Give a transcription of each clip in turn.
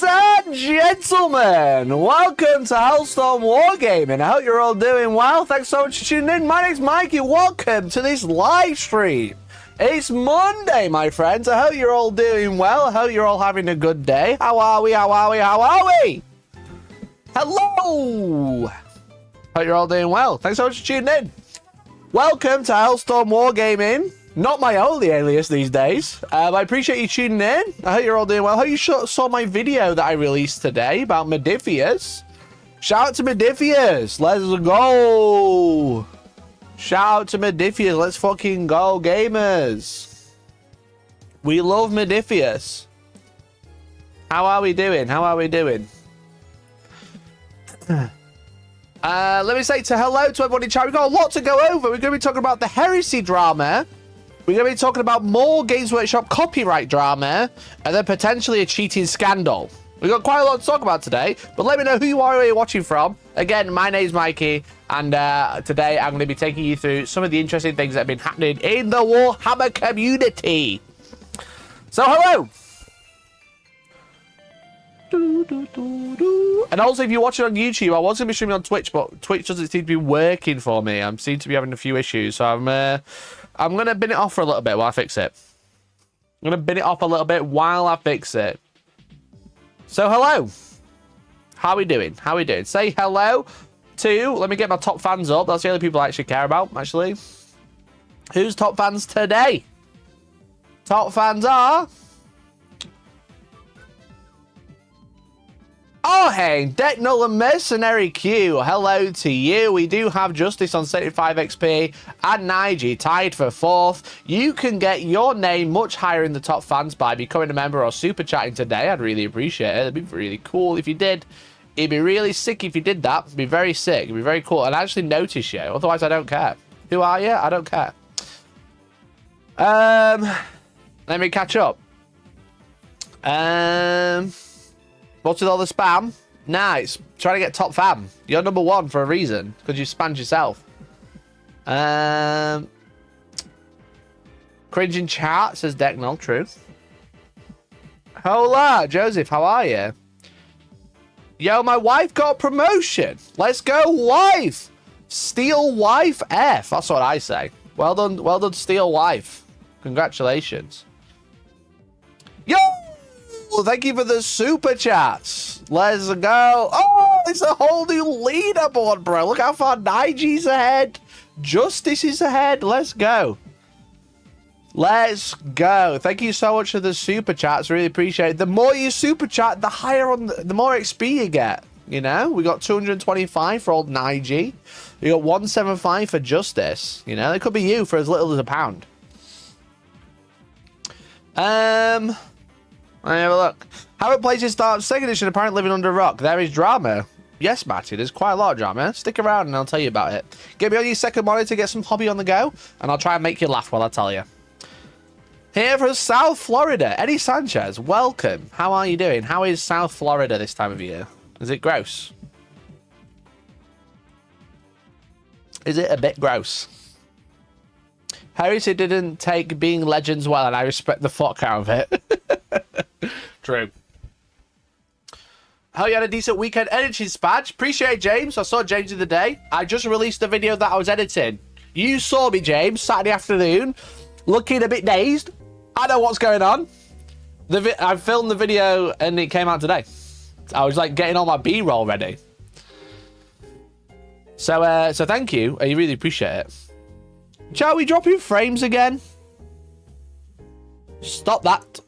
Ladies and gentlemen, welcome to Hellstormwargaming. I hope you're all doing well. Thanks so much for tuning in. My name's Mikey. Welcome to this live stream. It's Monday, my friends. I hope you're all doing well. I hope you're all having a good day. How are we? How are we? How are we? Hello. Hope you're all doing well. Thanks so much for tuning in. Welcome to Hellstormwargaming. Not my only alias these days. I appreciate you tuning in. I hope you're all doing well. I hope you saw my video that I released today about Modifius. Shout out to Modifius. Let's go. Shout out to Modifius. Let's fucking go, gamers. We love Modifius. How are we doing? How are we doing? Let me say hello to everybody in chat. We've got a lot to go over. We're going to be talking about the Heresy drama. We're going to be talking about more Games Workshop copyright drama, and then potentially a cheating scandal. We've got quite a lot to talk about today, but let me know who you are, where you're watching from. Again, my name's Mikey, and today I'm going to be taking you through some of the interesting things that have been happening in the Warhammer community. So, hello! And also, if you're watching on YouTube, I was going to be streaming on Twitch, but Twitch doesn't seem to be working for me. I seem to be having a few issues, so I'm going to bin it off for a little bit while I fix it. I'm going to bin it off a little bit while I fix it. So, hello. How are we doing? How are we doing? Say hello to... Let me get my top fans up. That's the only people I actually care about, actually. Who's top fans today? Top fans are... Oh, hey, Deathwatch and Mercenary Q. Hello to you. We do have Justice on 75 XP and Nige tied for 4th. You can get your name much higher in the top fans by becoming a member or super chatting today. I'd really appreciate it. It'd be really cool if you did. It'd be really sick if you did that. It'd be very sick. It'd be very cool. And actually notice you. Otherwise, I don't care. Who are you? I don't care. Let me catch up. What's with all the spam? Nice. Trying to get top fam. You're number 1 for a reason. Because you spammed yourself. Cringing chat, says Decknell. True. Hola, Joseph. How are you? Yo, my wife got a promotion. Let's go, wife. Steel wife F. That's what I say. Well done, Steel wife. Congratulations. Yo! Well, thank you for the super chats. Let's go. Oh, it's a whole new leaderboard, bro. Look how far Nige's ahead. Justice is ahead. Let's go. Let's go. Thank you so much for the super chats. Really appreciate it. The more you super chat, the higher on the more XP you get. You know, we got 225 for old Nige. We got 175 for Justice. You know, it could be you for as little as £1. Let me have a look. How it plays start 2nd edition, apparently living under a rock. There is drama. Yes, Matty, there's quite a lot of drama. Stick around and I'll tell you about it. Get me on your second monitor to get some hobby on the go, and I'll try and make you laugh while I tell you. Here from South Florida, Eddie Sanchez, welcome. How are you doing? How is South Florida this time of year? Is it gross? Is it a bit gross? Heresy didn't take being legends well, and I respect the fuck out of it. True. Hope you had a decent weekend editing, Spadge. Appreciate it, James. I saw James the other day. I just released a video that I was editing. You saw me, James, Saturday afternoon, looking a bit dazed. I know what's going on. I filmed the video and it came out today. I was like getting all my B-roll ready. So thank you. I really appreciate it. Shall we drop in frames again? Stop that.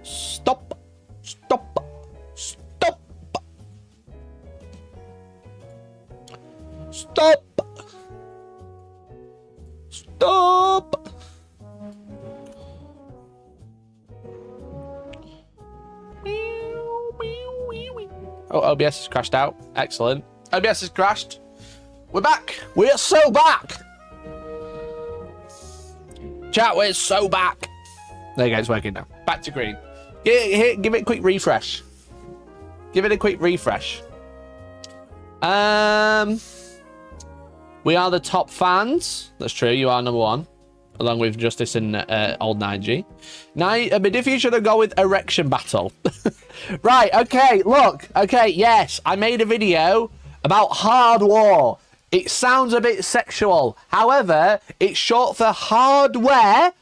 Stop. Stop. Stop. Stop. Stop. Oh, OBS has crashed out. Excellent. OBS has crashed. We're back. We're so back. Chat, we're so back. There you go, it's working now. Back to green. Give it a quick refresh. Give it a quick refresh. We are the top fans. That's true, you are number 1. along with Justice and Old 9G. Now, Madifi should have gone with Erection Battle. Right, okay, look. Okay, yes, I made a video about hard war. It sounds a bit sexual. However, it's short for hardware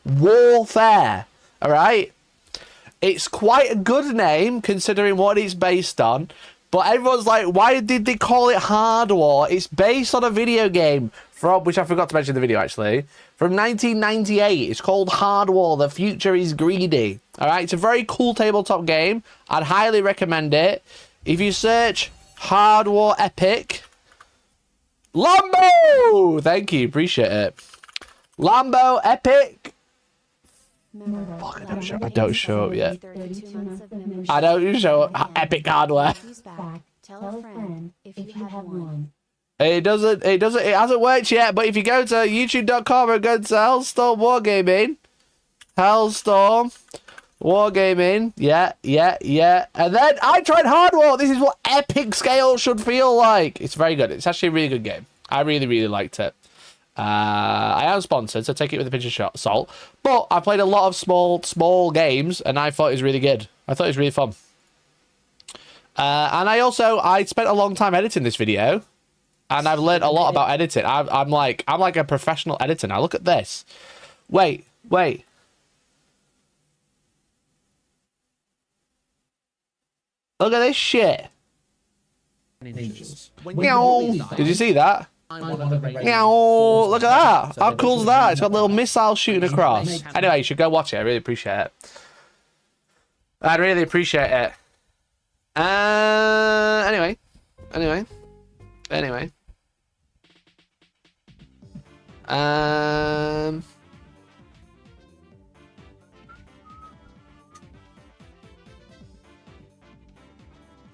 warfare. All right? It's quite a good name considering what it's based on. But everyone's like, why did they call it Hard War? It's based on a video game from, which I forgot to mention in the video actually, from 1998. It's called Hard War. The future is greedy. All right, it's a very cool tabletop game. I'd highly recommend it. If you search Hard War Epic, Lambo, thank you, appreciate it. Lambo Epic. Fuck, I don't show up yet. I don't show up epic hardware. Tell a friend if you have one. It hasn't worked yet, but if you go to youtube.com and go to Hellstormwargaming, Hellstormwargaming, yeah. And then I tried Hard War. This is what epic scale should feel like. It's very good. It's actually a really good game. I really liked it. I am sponsored, so take it with a pinch of salt. But I played a lot of small games, and I thought it was really good. I thought it was really fun. And I spent a long time editing this video, and I've learned a lot about editing. I'm like a professional editor now. Look at this. Wait. Look at this shit. Did you see that? Look at that. How cool is that? It's got little missiles shooting across. Anyway, you should go watch it. I really appreciate it. I'd really appreciate it. Anyway.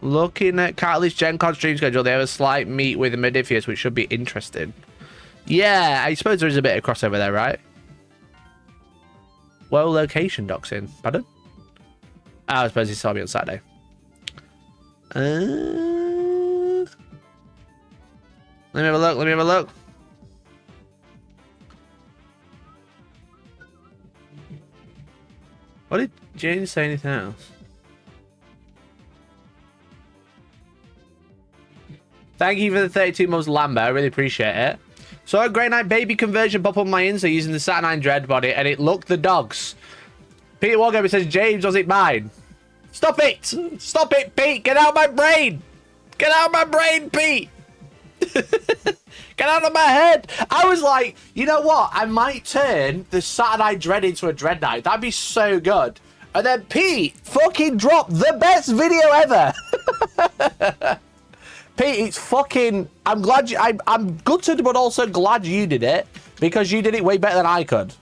Looking at Catalyst Gen Con stream schedule, they have a slight meet with the Modifius, which should be interesting. Yeah, I suppose there is a bit of crossover there, right? Well, location doxing. Pardon? Oh, I suppose he saw me on Saturday. Let me have a look. What did Jane say? Anything else? Thank you for the 32 months, Lambo. I really appreciate it. So a Grey Knight baby conversion pop up my Insta using the Saturnine Dread body, and it looked the dogs. Peter Wargamer says, James, was it mine? Stop it! Stop it, Pete! Get out of my brain! Get out of my brain, Pete! Get out of my head! I was like, you know what? I might turn the Saturnine Dread into a Dread Knight. That'd be so good. And then Pete fucking dropped the best video ever! Pete, it's fucking... I'm glad you... I'm gutted, but also glad you did it, because you did it way better than I could.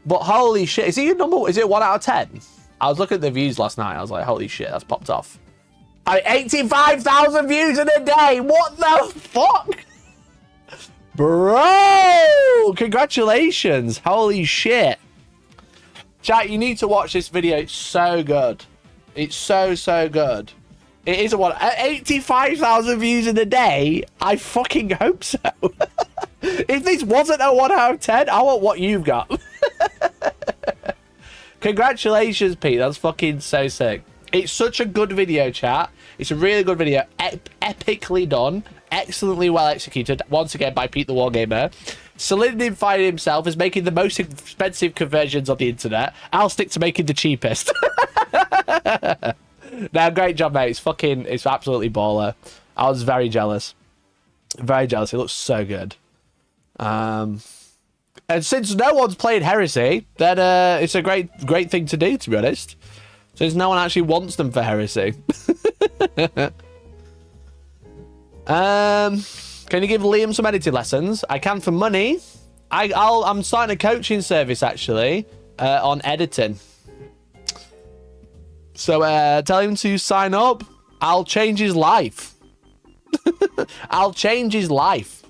But holy shit, is it your number... Is it 1 out of 10? I was looking at the views last night. I was like, holy shit, that's popped off. 85,000 views in a day. What the fuck? Bro! Congratulations. Holy shit. Chat, you need to watch this video. It's so good. It's so good. It is a one. 85,000 views in a day? I fucking hope so. If this wasn't a 1 out of 10, I want what you've got. Congratulations, Pete. That's fucking so sick. It's such a good video, chat. It's a really good video. Epically done. Excellently well executed. Once again, by Pete the Wargamer. Solidified himself as making the most expensive conversions on the internet. I'll stick to making the cheapest. Now, great job, mate. It's absolutely baller. I was very jealous. Very jealous. It looks so good. And since no one's played Heresy, then it's a great thing to do, to be honest. Since no one actually wants them for Heresy. Can you give Liam some editing lessons? I can for money. I'm starting a coaching service, actually, on editing. So tell him to sign up. I'll change his life. I'll change his life.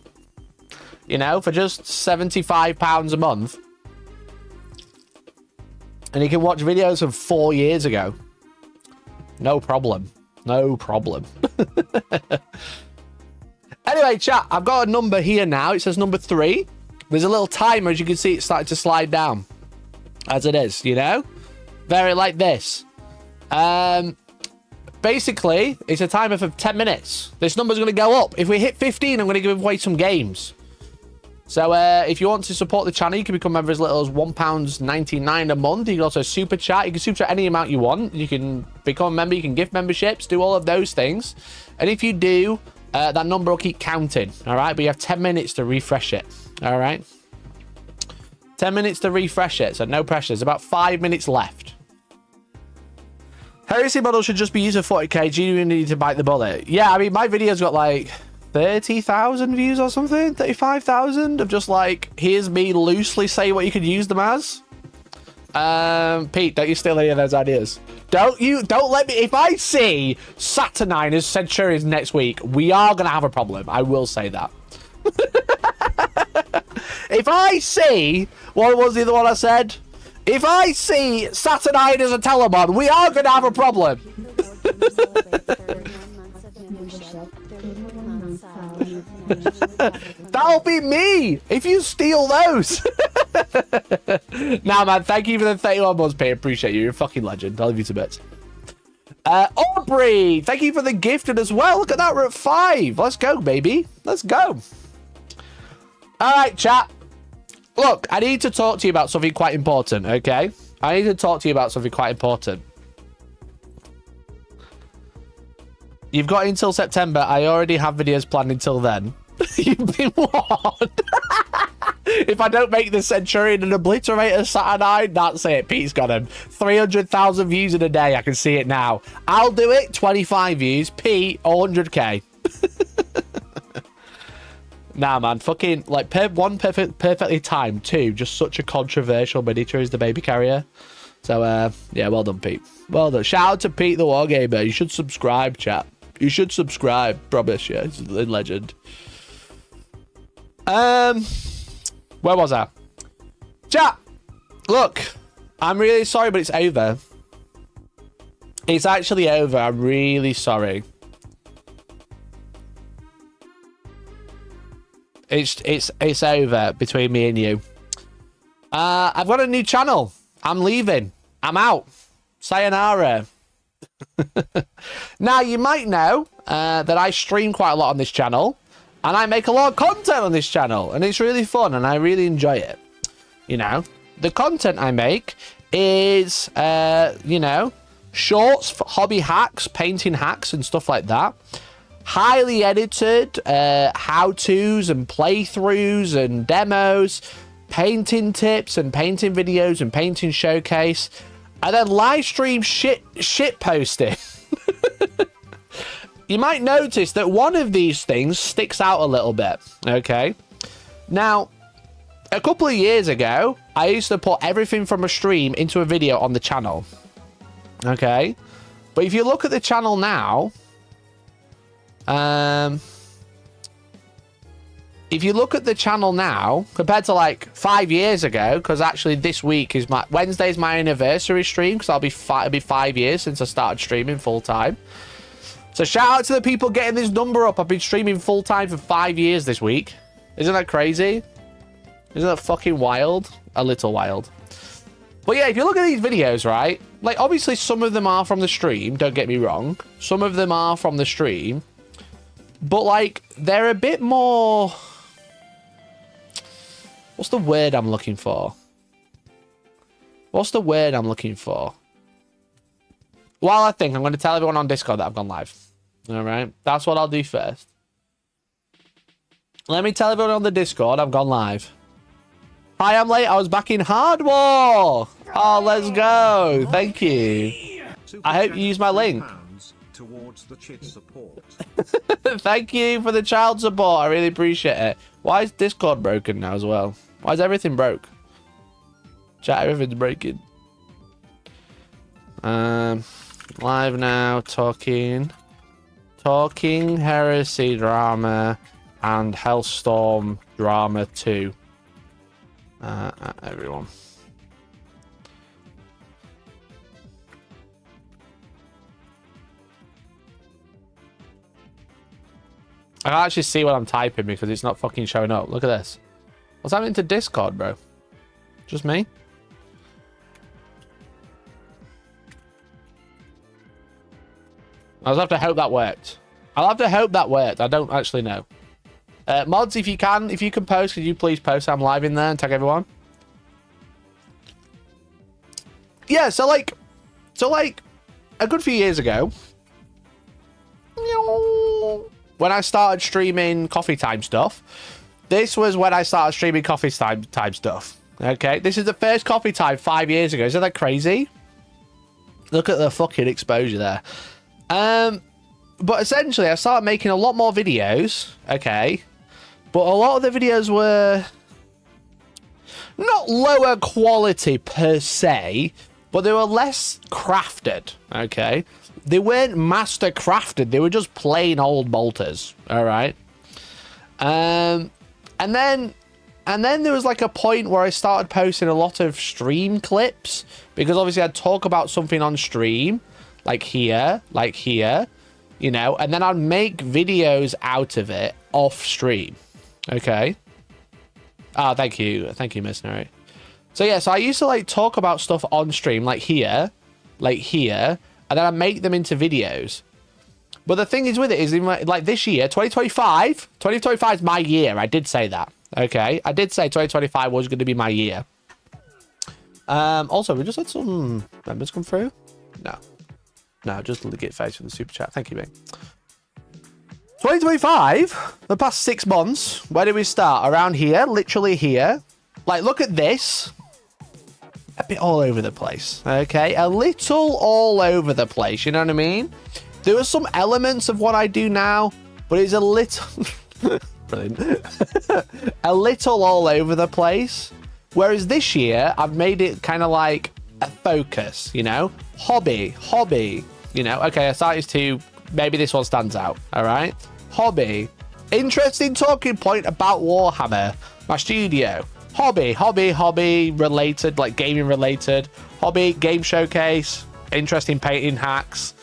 You know, for just £75 a month. And he can watch videos from 4 years ago. No problem. No problem. Anyway, chat, I've got a number here now. It says number 3. There's a little timer. As you can see, it's starting to slide down. As it is, you know? Very like this. Basically, it's a timer for 10 minutes. This number's going to go up. If we hit 15, I'm going to give away some games. So, if you want to support the channel, you can become a member as little as £1.99 a month. You can also super chat. You can super chat any amount you want. You can become a member. You can gift memberships. Do all of those things. And if you do, that number will keep counting. All right? But you have 10 minutes to refresh it. All right? 10 minutes to refresh it. So, no pressure. There's about 5 minutes left. Heresy model should just be used for 40k. Do you need to bite the bullet? Yeah, I mean, my video's got like 30,000 views or something, 35,000 of just like, here's me loosely say what you could use them as. Pete, don't you steal any of those ideas. Don't let me, if I see Saturnine as Centurions next week, we are going to have a problem. I will say that. If I see, what was the other one I said? If I see Saturnine as a Telemon, we are going to have a problem. That'll be me if you steal those. Nah, man, thank you for the 31 months, Pete. Appreciate you. You're a fucking legend. I'll leave you to bits. Aubrey, thank you for the gifted as well. Look at that. We're at 5. Let's go, baby. Let's go. All right, chat. Look, I need to talk to you about something quite important, okay? I need to talk to you about something quite important. You've got until September. I already have videos planned until then. You've been warned. If I don't make the Centurion and Obliterator Saturnine, that's it. Pete's got him. 300,000 views in a day. I can see it now. I'll do it. 25 views. Pete, 100k. Nah, man. Fucking, like, perfectly timed. 2, just such a controversial miniature is the baby carrier. So, yeah, well done, Pete. Well done. Shout out to Pete the Wargamer. You should subscribe, chat. You should subscribe. Promise, yeah. He's a legend. Where was I? Chat. Look, I'm really sorry, but it's over. It's actually over. I'm really sorry. It's over between me and you. I've got a new channel. I'm leaving. I'm out. Sayonara. Now, you might know that I stream quite a lot on this channel. And I make a lot of content on this channel. And it's really fun. And I really enjoy it. You know. The content I make is, you know, shorts, for hobby hacks, painting hacks and stuff like that. Highly edited how-tos and playthroughs and demos, painting tips and painting videos and painting showcase, and then live stream shit posting. You might notice that one of these things sticks out a little bit, okay? Now, a couple of years ago, I used to put everything from a stream into a video on the channel, okay? But if you look at the channel now, if you look at the channel now, compared to like 5 years ago, because actually this week is Wednesday's my anniversary stream, because it'll be 5 years since I started streaming full time. So shout out to the people getting this number up. I've been streaming full time for 5 years this week. Isn't that crazy? Isn't that fucking wild? A little wild. But yeah, if you look at these videos, right? Like, obviously some of them are from the stream, don't get me wrong. Some of them are from the stream. But, like, they're a bit more... What's the word I'm looking for? What's the word I'm looking for? While I think, I'm going to tell everyone on Discord that I've gone live. All right? That's what I'll do first. Let me tell everyone on the Discord I've gone live. Hi, I'm late. I was back in Hard War. Oh, let's go. Thank you. I hope you use my link. Towards the chit support. Thank you for the child support. I really appreciate it. Why is Discord broken now as well? Why is everything broke? Chat, everything's breaking. Live now, talking Heresy drama and Hellstorm drama 2. Everyone. I can't actually see what I'm typing because it's not fucking showing up. Look at this. What's happening to Discord, bro? Just me? I'll have to hope that worked. I'll have to hope that worked. I don't actually know. Mods, if you can post, could you please post? I'm live in there and tag everyone. Yeah, so like a good few years ago, when I started streaming coffee time stuff, this was when I started streaming coffee time stuff. Okay, this is the first coffee time 5 years ago. Isn't that crazy? Look at the fucking exposure there. But essentially, I started making a lot more videos. Okay, but a lot of the videos were not lower quality per se, but they were less crafted. Okay, they weren't master crafted. They were just plain old bolters. All right. And then there was like a point where I started posting a lot of stream clips because obviously I'd talk about something on stream, like here, you know, and then I'd make videos out of it off stream. Okay. Ah, thank you, Mercenary. So yeah, so I used to like talk about stuff on stream, like here, and then I make them into videos. But the thing is with it is, like this year, 2025 is my year. I did say that. Okay, I did say 2025 was going to be my year. Also, we just had some members come through. No, just legit face for the super chat. Thank you, mate. 2025, the past 6 months. Where did we start? Around here, literally here. Like, look at this. A bit all over the place. Okay, a little all over the place. You know what I mean? There are some elements of what I do now, but it's a little... Brilliant. A little all over the place. Whereas this year, I've made it kind of like a focus, you know? Hobby, you know? Okay, Astartes 2, maybe this one stands out, all right? Hobby. Interesting talking point about Warhammer, my studio. Hobby related, like gaming related. Hobby, game showcase, interesting painting hacks,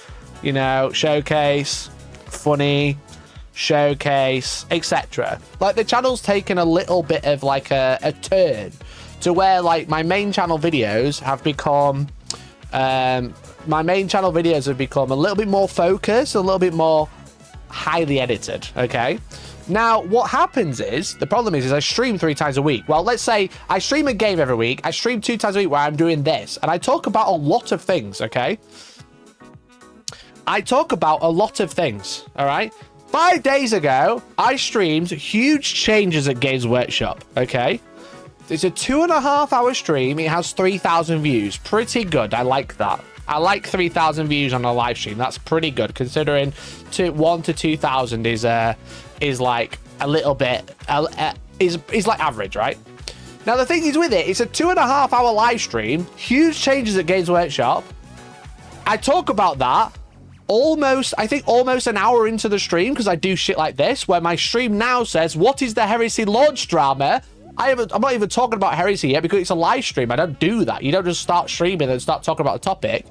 you know, showcase, funny, showcase, etc. Like the channel's taken a little bit of like a turn to where like my main channel videos have become a little bit more focused, a little bit more highly edited. Okay, now what happens is, the problem is I stream 3 times a week. Well, let's say I stream a game every week. I stream 2 times a week where I'm doing this, and I talk about a lot of things. Okay, I talk about a lot of things. All right, 5 days ago I streamed huge changes at Games Workshop. Okay, it's a 2.5 hour stream. It has 3,000 views. Pretty good. I like that. I like 3,000 views on a live stream. That's pretty good, considering 1 to 2,000 is like a little bit is like average, right? Now the thing is with it, it's a 2.5 hour live stream. Huge changes at Games Workshop. I talk about that almost an hour into the stream, because I do shit like this, where my stream now says, "What is the Heresy launch drama?" I'm not even talking about Heresy yet because it's a live stream. I don't do that. You don't just start streaming and start talking about a topic.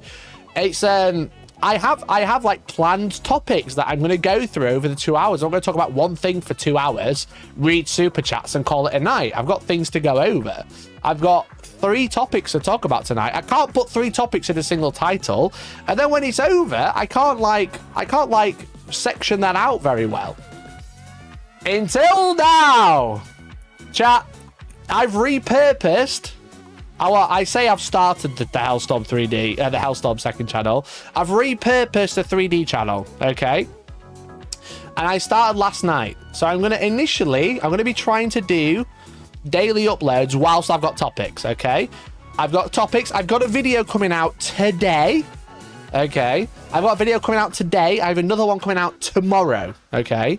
It's I have like planned topics that I'm going to go through over the 2 hours. I'm going to talk about one thing for 2 hours, read super chats, and call it a night. I've got things to go over. I've got 3 topics to talk about tonight. I can't put 3 topics in a single title, and then when it's over, I can't like section that out very well. Until now, chat, I've repurposed. I say I've started the Hellstorm 3D, the Hellstorm second channel. I've repurposed the 3D channel, okay? And I started last night. So I'm going to be trying to do daily uploads whilst I've got topics, okay? I've got topics. I've got a video coming out today, okay? I've got a video coming out today. I have another one coming out tomorrow, okay?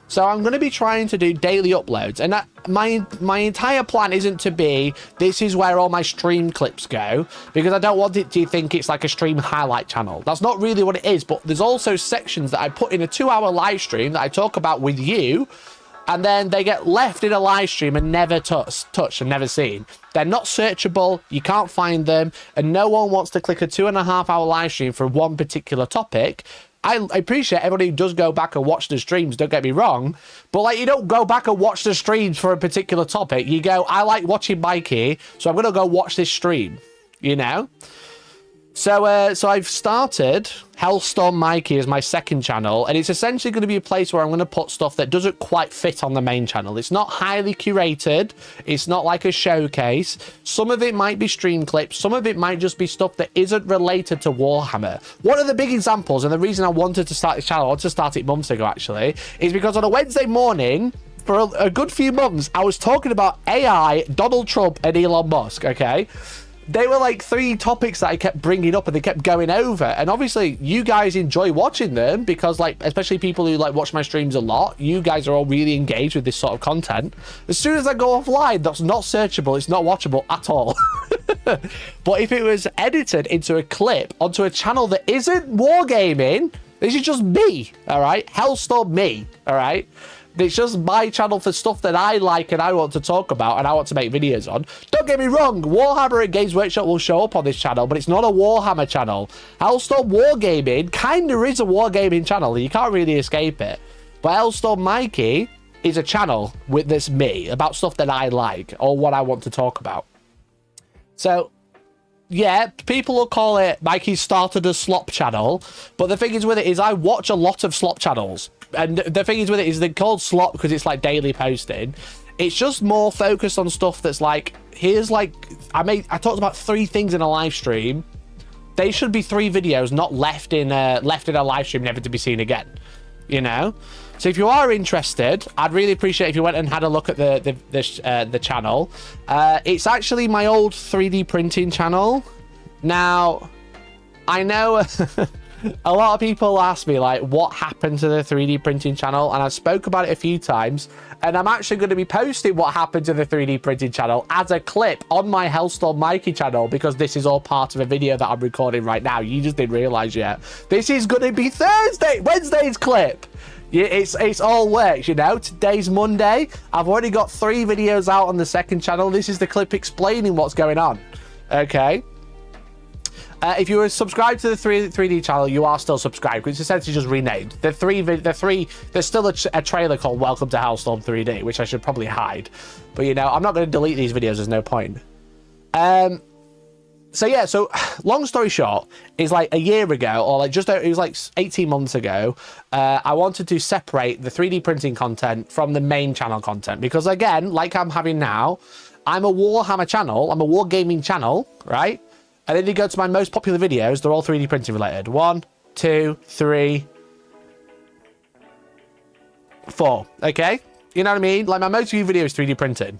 So I'm going to be trying to do daily uploads, and that my entire plan isn't to be, this is where all my stream clips go, because I don't want it to think it's like a stream highlight channel. That's not really what it is, but there's also sections that I put in a 2-hour live stream that I talk about with you, and then they get left in a live stream and never touched and never seen. They're not searchable, you can't find them, and no one wants to click a 2.5 hour live stream for one particular topic I appreciate everybody who does go back and watch the streams, don't get me wrong, but like you don't go back and watch the streams for a particular topic. You go, I like watching Mikey, so I'm gonna go watch this stream, you know? So I've started Hellstorm Mikey as my second channel, and it's essentially going to be a place where I'm going to put stuff that doesn't quite fit on the main channel. It's not highly curated. It's not like a showcase. Some of it might be stream clips. Some of it might just be stuff that isn't related to Warhammer. One of the big examples, and the reason I wanted to start this channel, I wanted to start it months ago actually, is because on a Wednesday morning, for a good few months, I was talking about AI, Donald Trump, and Elon Musk, okay? They were like 3 topics that I kept bringing up and they kept going over. And obviously you guys enjoy watching them because like, especially people who like watch my streams a lot, you guys are all really engaged with this sort of content. As soon as I go offline, that's not searchable. It's not watchable at all. But if it was edited into a clip onto a channel that isn't wargaming, this is just me, all right? Hellstorm me, all right? It's just my channel for stuff that I like and I want to talk about and I want to make videos on. Don't get me wrong, Warhammer and Games Workshop will show up on this channel, but it's not a Warhammer channel. Hellstorm Wargaming kind of is a Wargaming channel. You can't really escape it. But Hellstorm Mikey is a channel with this me, about stuff that I like or what I want to talk about. So, yeah, people will call it Mikey started a slop channel, but the thing is with it is I watch a lot of slop channels. And the thing is with it is they're called slop because it's like daily posting. It's just more focused on stuff that's like, here's like, I talked about 3 things in a live stream. They should be 3 videos, not left in a live stream, never to be seen again, you know? So if you are interested, I'd really appreciate if you went and had a look at the channel. It's actually my old 3D printing channel. Now, I know a lot of people ask me like what happened to the 3D printing channel, and I spoke about it a few times, and I'm actually going to be posting what happened to the 3D printing channel as a clip on my Hellstorm Mikey channel, because this is all part of a video that I'm recording right now. You just didn't realize yet. This is going to be Wednesday's clip. Yeah, it's all works, you know. Today's Monday. I've already got 3 videos out on the second channel. This is the clip explaining what's going on. Okay. If you were subscribed to the 3D channel, you are still subscribed. It's essentially just renamed. There's still a trailer called Welcome to Hellstorm 3D, which I should probably hide. But, you know, I'm not going to delete these videos. There's no point. So, yeah, so long story short, is like a year ago, or like it was like 18 months ago, I wanted to separate the 3D printing content from the main channel content. Because, again, like I'm having now, I'm a Warhammer channel. I'm a wargaming channel, right? And then you go to my most popular videos, they're all 3D printing related. 1, 2, 3, 4. Okay? You know what I mean? Like my most viewed video is 3D printing.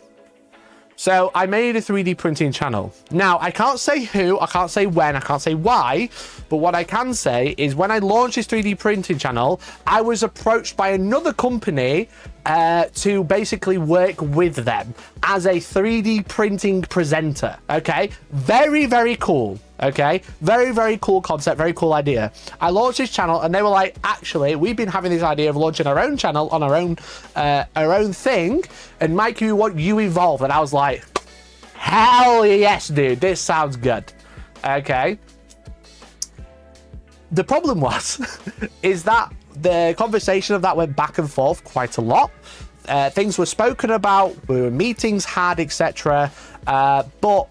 So I made a 3D printing channel. Now, I can't say who, I can't say when, I can't say why, but what I can say is when I launched this 3D printing channel, I was approached by another company to basically work with them as a 3D printing presenter. Okay, very, very cool. Okay, very, very cool concept, very cool idea. I launched this channel and they were like, actually, we've been having this idea of launching our own channel on our own thing, and Mikey, we want you involved. And I was like, hell yes, dude, this sounds good. Okay. The problem was, is that the conversation of that went back and forth quite a lot. Things were spoken about, there were meetings had, etc. But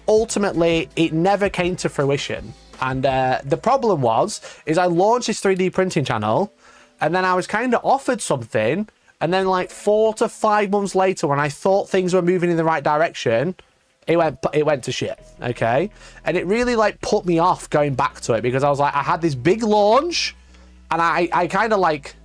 ultimately, it never came to fruition. And the problem is I launched this 3D printing channel, and then I was kind of offered something, and then like 4 to 5 months later, when I thought things were moving in the right direction, it went to shit. Okay, and it really like put me off going back to it, because I was like, I had this big launch, and I kind of like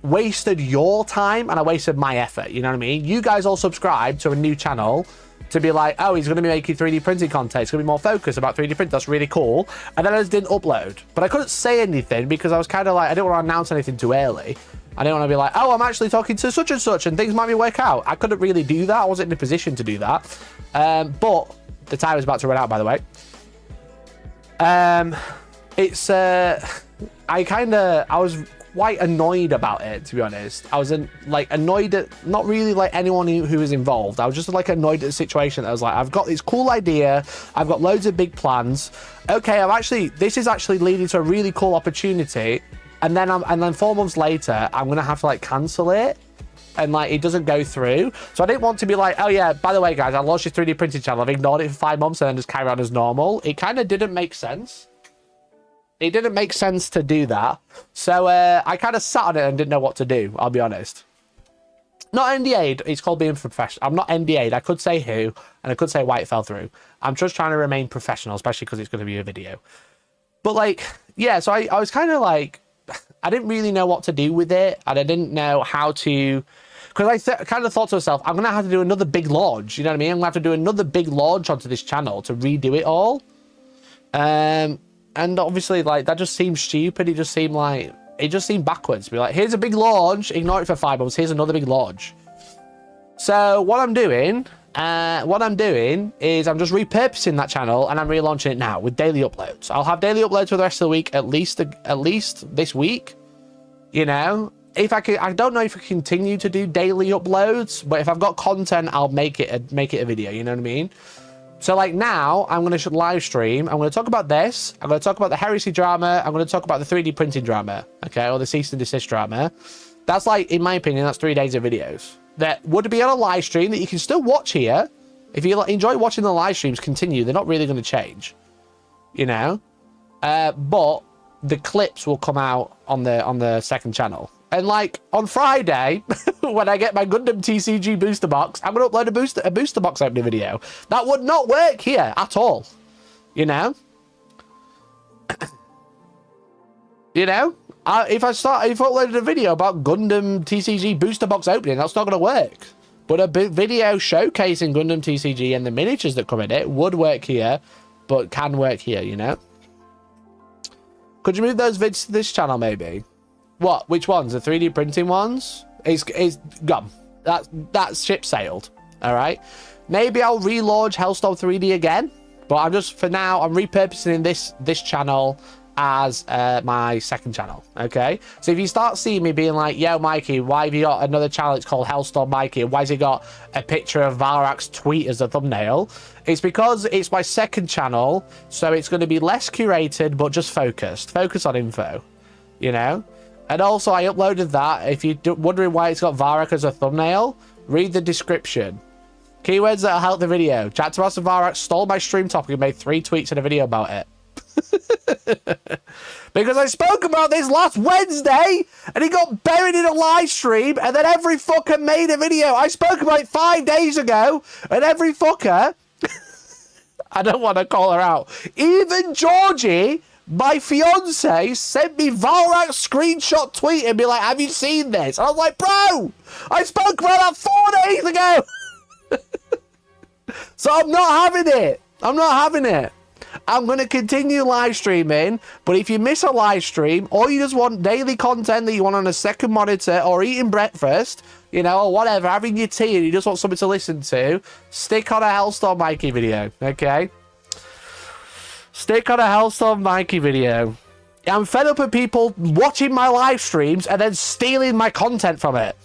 wasted your time and I wasted my effort. You know what I mean? You guys all subscribe to a new channel to be like, oh, he's going to be making 3D printing content. It's going to be more focused about 3D print. That's really cool. And then I just didn't upload. But I couldn't say anything because I was kind of like, I didn't want to announce anything too early. I didn't want to be like, oh, I'm actually talking to such and such and things might be work out. I couldn't really do that. I wasn't in a position to do that. But the time is about to run out, by the way. I was quite annoyed about it, to be honest. I was like annoyed at not really like anyone who was involved. I was just like annoyed at the situation. I was like, I've got this cool idea, I've got loads of big plans. Okay, this is actually leading to a really cool opportunity, and then 4 months later, I'm gonna have to like cancel it, and like it doesn't go through. So I didn't want to be like, oh yeah, by the way, guys, I launched your 3D printing channel. I've ignored it for 5 months and then just carry on as normal. It kind of didn't make sense. It didn't make sense to do that. So I kind of sat on it and didn't know what to do, I'll be honest. Not NDA'd, it's called being professional. I'm not NDA'd, I could say who, and I could say why it fell through. I'm just trying to remain professional, especially because it's going to be a video. But like, yeah, so I was kind of like, I didn't really know what to do with it, and I didn't know how to, because I kind of thought to myself, I'm going to have to do another big launch, you know what I mean? I'm going to have to do another big launch onto this channel to redo it all. And obviously, like, that just seems stupid. It just seemed backwards. Be like, here's a big launch, ignore it for 5 months, here's another big launch. So what I'm doing is I'm just repurposing that channel and I'm relaunching it now with daily uploads. I'll have daily uploads for the rest of the week, at least this week. You know, if I don't know if I continue to do daily uploads, but if I've got content, I'll make it a video. You know what I mean? So like now, I'm going to live stream. I'm going to talk about this. I'm going to talk about the Heresy drama. I'm going to talk about the 3D printing drama, okay, or the cease and desist drama. That's like, in my opinion, that's 3 days of videos that would be on a live stream that you can still watch here. If you enjoy watching the live streams, continue. They're not really going to change, you know. But the clips will come out on the second channel. And like on Friday, when I get my Gundam TCG booster box, I'm going to upload a booster box opening video. That would not work here at all. You know? You know? If I uploaded a video about Gundam TCG booster box opening, that's not going to work. But a video showcasing Gundam TCG and the miniatures that come in it would work here, but can work here, you know? Could you move those vids to this channel, maybe? What? Which ones? The 3D printing ones? It's gone. That's ship sailed. All right. Maybe I'll relaunch Hellstorm 3D again, but I'm just, for now, I'm repurposing this channel as my second channel. Okay. So if you start seeing me being like, yo, Mikey, why have you got another channel? It's called Hellstorm Mikey. Why has he got a picture of Valrak's tweet as a thumbnail? It's because it's my second channel, so it's going to be less curated, but just focused. Focus on info, you know? And also, I uploaded that. If you're wondering why it's got Valrak as a thumbnail, read the description. Keywords that'll help the video. Jack Taras and Valrak stole my stream topic and made 3 tweets and a video about it. Because I spoke about this last Wednesday, and he got buried in a live stream, and then every fucker made a video. I spoke about it 5 days ago, and every fucker... I don't want to call her out. Even Georgie... my fiance sent me Valrak's screenshot tweet and be like, have you seen this? And I was like, bro, I spoke about that 4 days ago. So I'm not having it. I'm not having it. I'm going to continue live streaming, but if you miss a live stream or you just want daily content that you want on a second monitor or eating breakfast, you know, or whatever, having your tea and you just want something to listen to, stick on a Hellstorm Mikey video, okay? Stick on a Hellstorm Mikey video. I'm fed up with people watching my live streams and then stealing my content from it.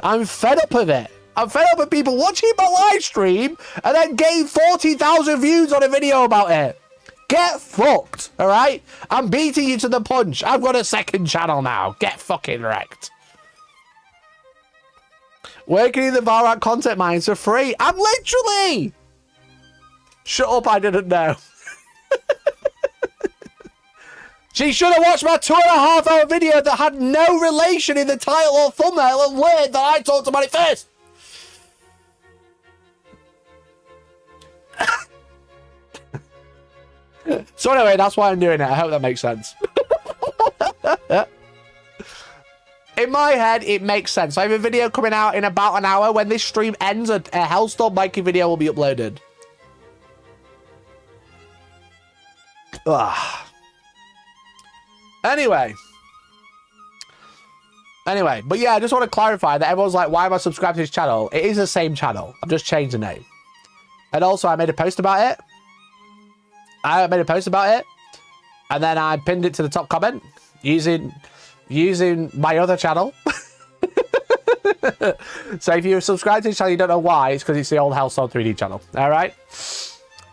I'm fed up with it. I'm fed up with people watching my live stream and then getting 40,000 views on a video about it. Get fucked, all right? I'm beating you to the punch. I've got a second channel now. Get fucking wrecked. Working in the Valrak content mines for free. I'm literally... Shut up, I didn't know. She should have watched my 2.5-hour video that had no relation in the title or thumbnail and learned that I talked about it first. So anyway, that's why I'm doing it. I hope that makes sense. In my head, it makes sense. I have a video coming out in about an hour. When this stream ends, a Hellstorm Mikey video will be uploaded. Ugh. Anyway, but yeah, I just want to clarify that everyone's like, why am I subscribed to this channel? It is the same channel. I've just changed the name. And also, I made a post about it. And then I pinned it to the top comment. using my other channel. So if you're subscribed to the channel, you don't know why. It's because it's the old Hellstorm 3D channel. All right.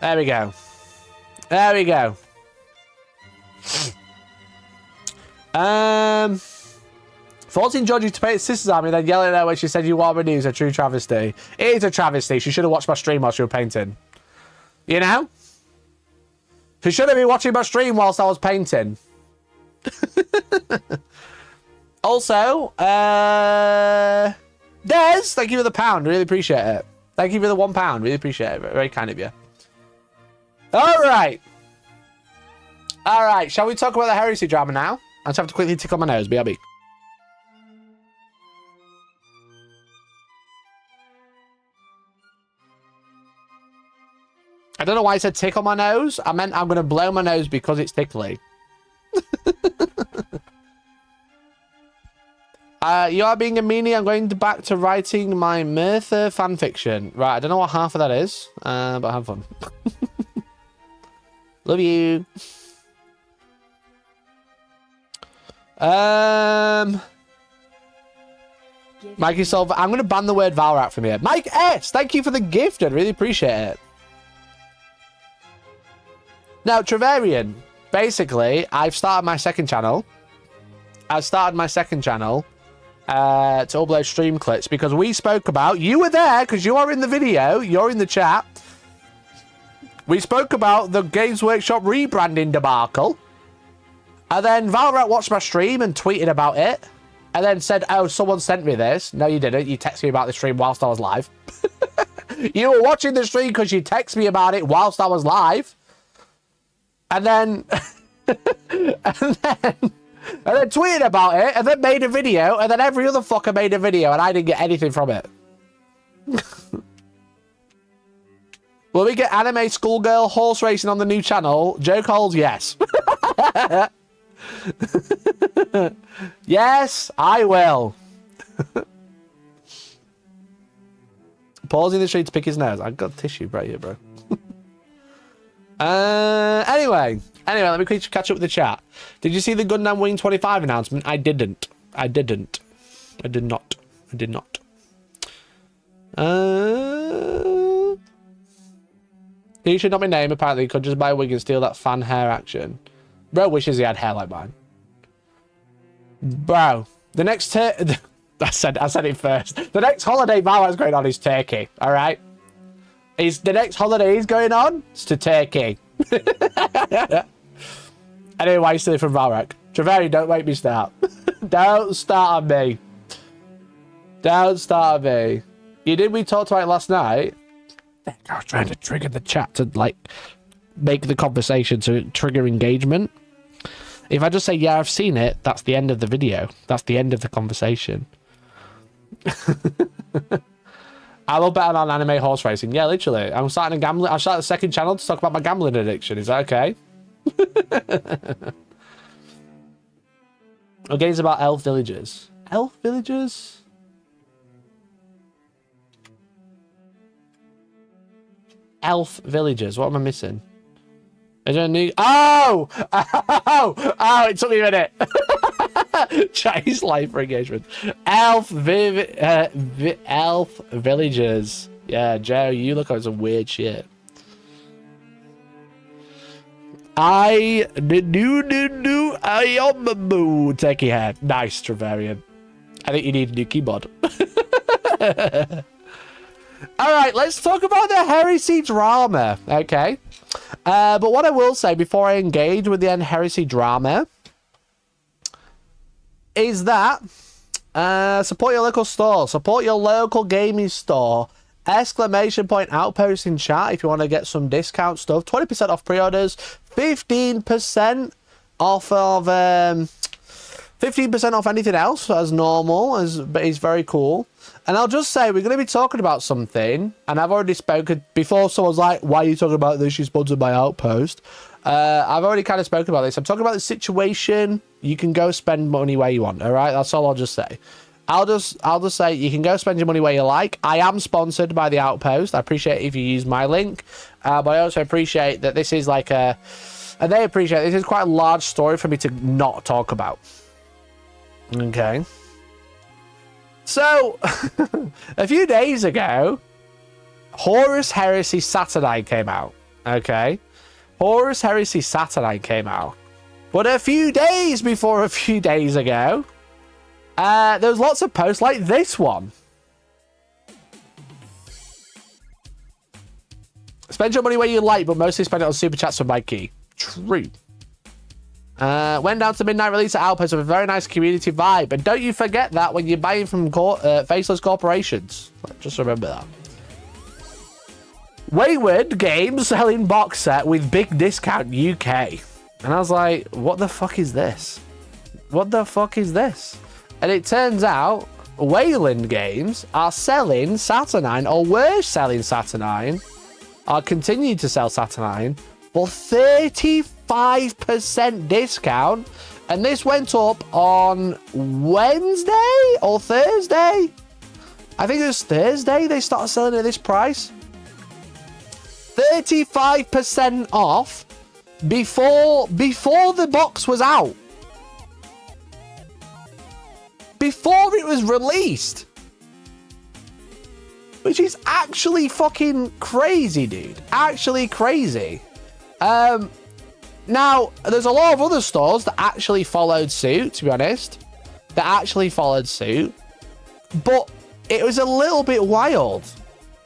There we go. There we go. Forcing Georgie to paint his sister's army, then yelling at her when she said you are news, a true travesty. It is a travesty. She should have watched my stream while she was painting. You know? She should have been watching my stream whilst I was painting. Also, Des, thank you for the pound. Really appreciate it. Thank you for the £1. Really appreciate it. Very kind of you. All right. All right. Shall we talk about the Heresy drama now? I just have to quickly tickle my nose. BRB. I don't know why I said tickle my nose. I meant I'm going to blow my nose because it's tickly. You are being a meanie. I'm going back to writing my Merthyr fanfiction. Right, I don't know what half of that is, but have fun. Love you. Mikey Solver. I'm going to ban the word Valrat from here. Mike S, thank you for the gift. I really appreciate it. Now, Travarian, basically, I've started my second channel. to upload stream clips because we spoke about, you were there because you are in the video, you're in the chat. We spoke about the Games Workshop rebranding debacle. And then Valrat watched my stream and tweeted about it. And then said, oh, someone sent me this. No, you didn't. You texted me about the stream whilst I was live. You were watching the stream because you texted me about it whilst I was live. And then... and then tweeted about it, and then made a video, and then every other fucker made a video, and I didn't get anything from it. Will we get anime schoolgirl horse racing on the new channel? Joke holds, yes. Yes, I will. Pausing the street to pick his nose. I've got tissue right here, bro. Anyway, let me quickly catch up with the chat. Did you see the Gundam Wing 25 announcement? I didn't. I did not. He should not be named, apparently. He could just buy a wig and steal that fan hair action. Bro wishes he had hair like mine. Bro, the next... I said it first. The next holiday Valrat's going on is Turkey, alright? The next holiday he's going on is to Turkey. Anyway, why are you stealing from Valrak? Travari, don't make me start. Don't start on me. Don't start on me. We talked about it last night. I was trying to trigger the chat to, like, make the conversation to trigger engagement. If I just say, yeah, I've seen it, that's the end of the video. That's the end of the conversation. I love betting on anime horse racing. Yeah, literally. I'm starting a second channel to talk about my gambling addiction. Is that okay? Okay, it's about elf villagers. Elf villagers? Elf villagers. What am I missing? Is there a new... Oh! Oh! It took me a minute. Chinese life for engagement. Elf villagers. Yeah, Joe, you look like some weird shit. I am a boo. Techie head. Nice, Travarian. I think you need a new keyboard. Alright, let's talk about the Heresy drama. Okay. But what I will say before I engage with the Heresy drama is that support your local store. Support your local gaming store. Exclamation point Outpost in chat if you want to get some discount stuff. 20% off pre-orders. 15% off of 15% off anything else as normal, but it's very cool. And I'll just say we're going to be talking about something, and I've already spoken before. Someone's like, "Why are you talking about this? You're sponsored by Outpost." I've already kind of spoken about this. I'm talking about the situation. You can go spend money where you want. All right, that's all I'll just say. I'll just say you can go spend your money where you like. I am sponsored by the Outpost. I appreciate it if you use my link, but I also appreciate that this is like a And they appreciate it. This is quite a large story for me to not talk about. Okay. So, a few days ago, Horus Heresy Saturnine came out. Okay. Horus Heresy Saturnine came out. But a few days before a few days ago, there was lots of posts like this one. Spend your money where you like, but mostly spend it on super chats for my key. True. Went down to midnight release at Outpost with a very nice community vibe. And don't you forget that when you're buying from faceless corporations. Just remember that. Wayland Games selling box set with big discount UK. And I was like, what the fuck is this? What the fuck is this? And it turns out Wayland Games are selling Saturnine, or were selling Saturnine, or continue to sell Saturnine for 35% discount. And this went up on Wednesday or Thursday. I think it was Thursday they started selling at this price. 35% off before the box was out. Before it was released. Which is actually fucking crazy, dude. Actually crazy. Now, there's a lot of other stores that actually followed suit, to be honest. That actually followed suit. But it was a little bit wild.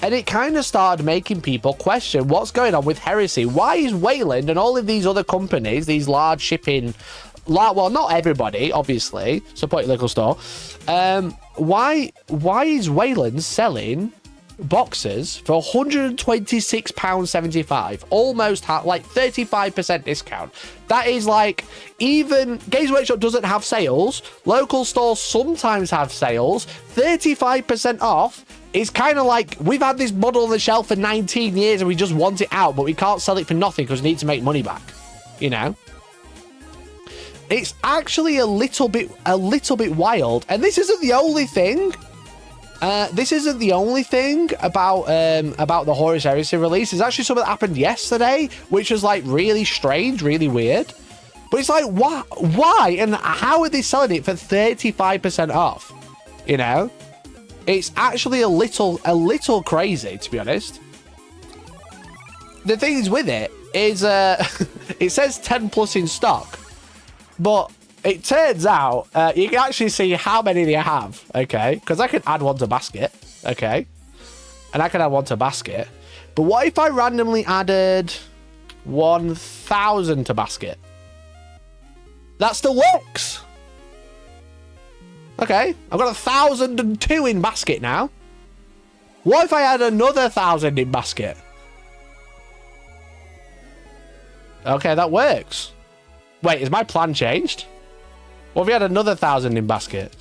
And it kind of started making people question what's going on with Heresy. Why is Wayland and all of these other companies, these large shipping... well, not everybody, obviously. Support your local store. Why is Wayland selling boxes for £126.75, almost like 35% discount? That is like, even Games Workshop doesn't have sales, local stores sometimes have sales. 35% off is kind of like, we've had this model on the shelf for 19 years and we just want it out, but we can't sell it for nothing because we need to make money back, you know. It's actually a little bit wild. And this isn't the only thing. This isn't the only thing about the Horus Heresy release. It's actually something that happened yesterday, which was like really strange, really weird. But it's like, why? And how are they selling it for 35% off? You know? It's actually a little crazy, to be honest. The thing is with it is it says 10 plus in stock. But it turns out you can actually see how many they have, okay? Because I can add one to basket, okay? And I can add one to basket. But what if I randomly added 1,000 to basket? That still works. Okay, I've got 1,002 in basket now. What if I add another 1,000 in basket? Okay, that works. Wait, is my plan changed? What if we had another 1,000 in basket?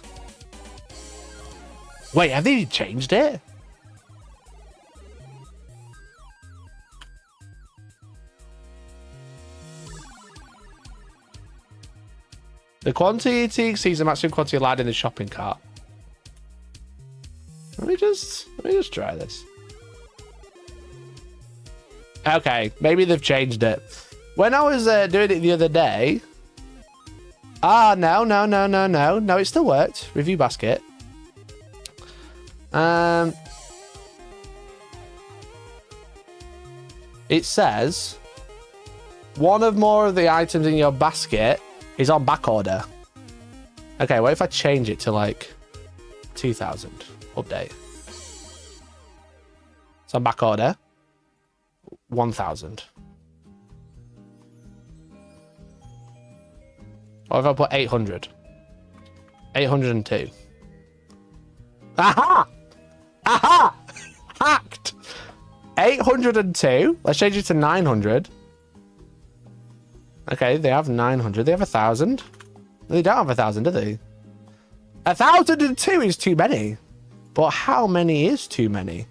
Wait, have they changed it? The quantity exceeds the maximum quantity allowed in the shopping cart. Let me just try this. Okay, maybe they've changed it. When I was doing it the other day... No, it still worked. Review basket. It says... one of more of the items in your basket is on back order. Okay, what if I change it to like 2,000? Update. It's on back order. 1,000. What if I put 800? 802. Aha! Aha! Hacked! 802. Let's change it to 900. Okay, they have 900. They have 1,000. They don't have 1,000, do they? 1,002 is too many. But how many is too many?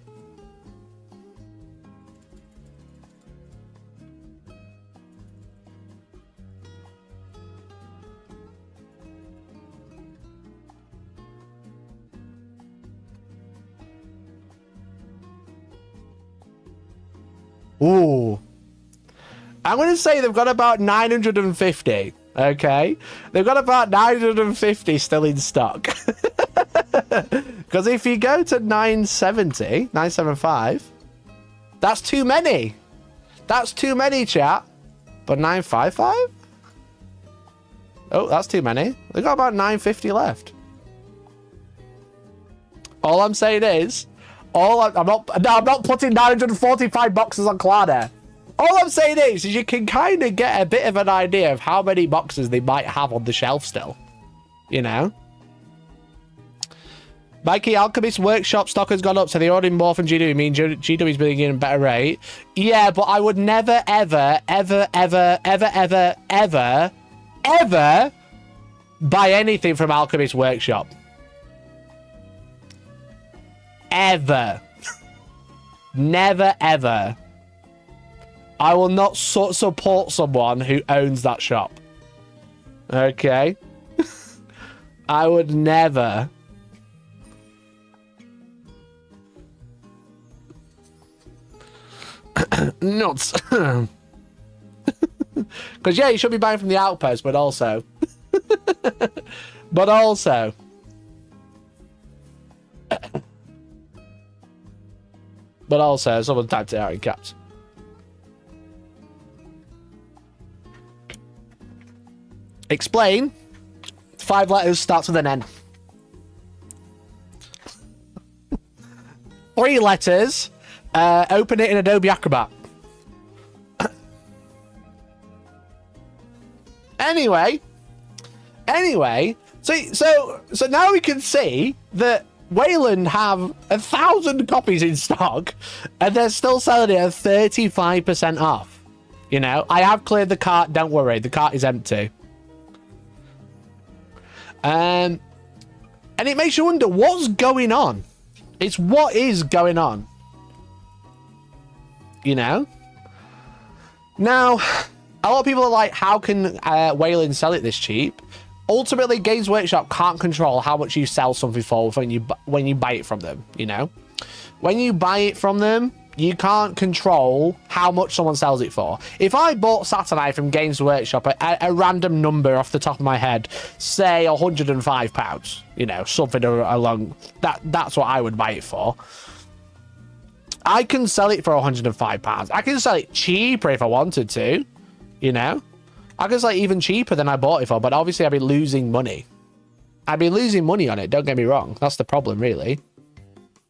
Ooh. I'm going to say they've got about 950. Okay, they've got about 950 still in stock. Because if you go to 975, that's too many. That's too many, chat. But 955? Oh, that's too many. They've got about 950 left. All I'm saying is, I'm not putting 945 boxes on Klarna. All I'm saying is you can kind of get a bit of an idea of how many boxes they might have on the shelf still. You know? Mikey, Alchemist Workshop stock has gone up, so they're ordering more from GW. I mean, GW is bringing in a better rate. Yeah, but I would never, ever, ever, ever, ever, ever, ever, ever buy anything from Alchemist Workshop. Ever. Never, ever. I will not support someone who owns that shop. Okay? I would never. Nuts. Because, yeah, you should be buying from the Outpost, but also... but also... but also, someone typed it out in caps. Explain. 5 letters, starts with an N. 3 letters. Open it in Adobe Acrobat. Anyway, so now we can see that Wayland have 1,000 copies in stock, and they're still selling it at 35% off. You know, I have cleared the cart. Don't worry, the cart is empty. And it makes you wonder what's going on. It's what is going on. You know? Now, a lot of people are like, how can Wayland sell it this cheap? Ultimately, Games Workshop can't control how much you sell something for when you buy it from them, you know? When you buy it from them, you can't control how much someone sells it for. If I bought Saturnite from Games Workshop at a random number off the top of my head, say £105, you know, something along that's what I would buy it for. I can sell it for £105. I can sell it cheaper if I wanted to, you know? I can sell it even cheaper than I bought it for, but obviously I'd be losing money. I'd be losing money on it, don't get me wrong. That's the problem, really.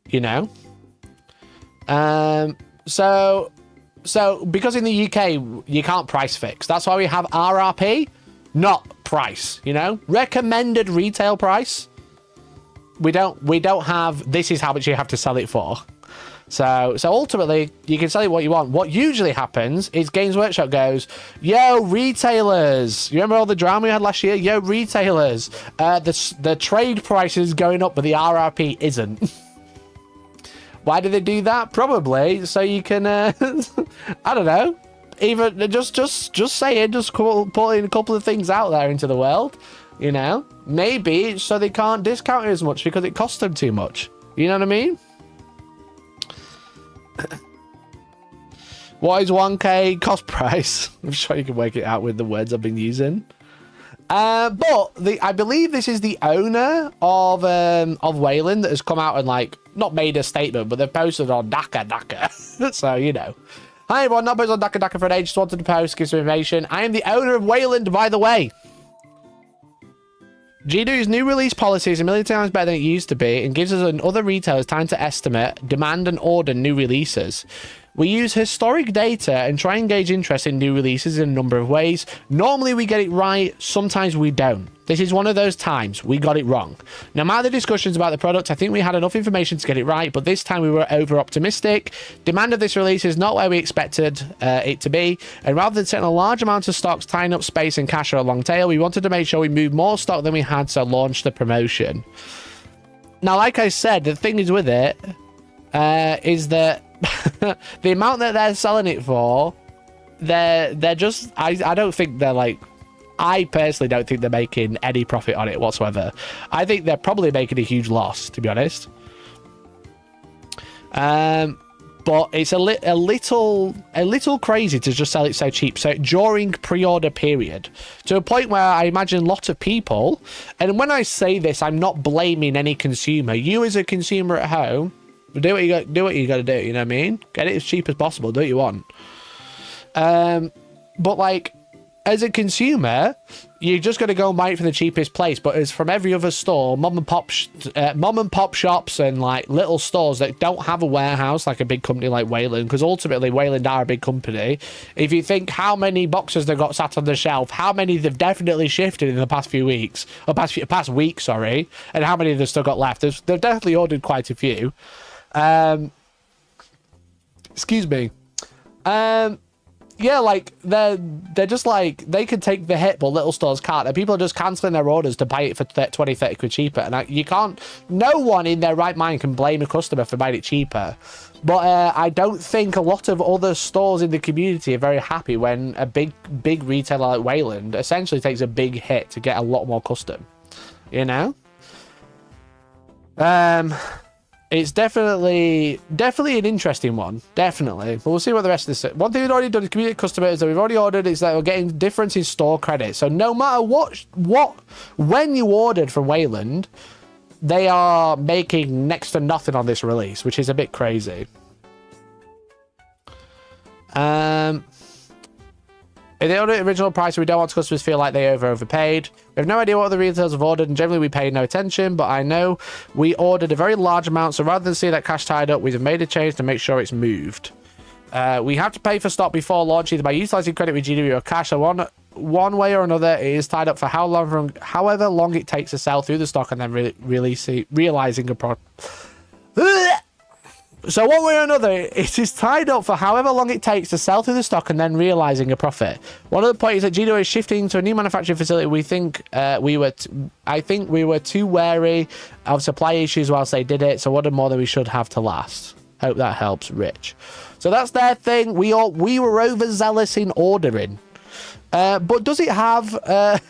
You know? So because in the UK, you can't price fix. That's why we have RRP, not price, you know? Recommended retail price. We don't have, this is how much you have to sell it for. So ultimately, you can sell it what you want. What usually happens is Games Workshop goes, yo, retailers. You remember all the drama we had last year? Yo, retailers. The trade price is going up, but the RRP isn't. Why do they do that? Probably so you can, I don't know, even just saying, just putting a couple of things out there into the world, you know? Maybe so they can't discount it as much because it costs them too much. You know what I mean? What is 1K cost price? I'm sure you can work it out with the words I've been using. But I believe this is the owner of Wayland that has come out and like not made a statement, but they've posted on Daka. So you know. Hi everyone, not posted on Daka for an age. Just wanted to post, give some information. I am the owner of Wayland, by the way. GW's new release policy is a million times better than it used to be and gives us and other retailers time to estimate, demand and order new releases. We use historic data and try and gauge interest in new releases in a number of ways. Normally we get it right, sometimes we don't. This is one of those times we got it wrong. No matter the discussions about the product, I think we had enough information to get it right, but this time we were over optimistic. Demand of this release is not where we expected it to be, and rather than setting a large amount of stocks, tying up space and cash for a long tail, we wanted to make sure we moved more stock than we had to launch the promotion. Now, like I said, the thing is with it is that the amount that they're selling it for, they're just, I don't think they're like, I personally don't think they're making any profit on it whatsoever. I think they're probably making a huge loss, to be honest. But but it's a little crazy to just sell it so cheap. So during pre-order period, to a point where I imagine a lot of people, and when I say this, I'm not blaming any consumer. You as a consumer at home, do what you got to do. You know what I mean? Get it as cheap as possible. Do what you want. But like, as a consumer, you're just going to go and buy it from the cheapest place. But as from every other store, mom and pop shops and like little stores that don't have a warehouse like a big company like Wayland, because ultimately Wayland are a big company. If you think how many boxes they've got sat on the shelf, how many they've definitely shifted in the past few weeks, or past week, sorry, and how many they've still got left, they've definitely ordered quite a few. Excuse me. Yeah, like they're just like, they can take the hit, but little stores can't. And people are just cancelling their orders to buy it for 20, 30 quid cheaper. And you can't, no one in their right mind can blame a customer for buying it cheaper. But I don't think a lot of other stores in the community are very happy when a big retailer like Wayland essentially takes a big hit to get a lot more custom. You know? It's definitely an interesting one, definitely. But we'll see what the rest of this. One thing we've already done is communicate customers that we've already ordered is that we're getting difference in store credit. So no matter when you ordered from Wayland, they are making next to nothing on this release, which is a bit crazy. If they order the original price, we don't want customers to feel like they overpaid. We have no idea what the retailers have ordered, and generally we pay no attention, but I know we ordered a very large amount, so rather than see that cash tied up, we've made a change to make sure it's moved. We have to pay for stock before launch, either by utilizing credit with GDP or cash, so one way or another, it is tied up for however long it takes to sell through the stock and then realizing a product. So one way or another, it is tied up for however long it takes to sell through the stock and then realizing a profit. One of the points that Gino is shifting to a new manufacturing facility. I think we were too wary of supply issues whilst they did it. So ordered more than we should have to last. Hope that helps, Rich. So that's their thing. We were overzealous in ordering. But does it have the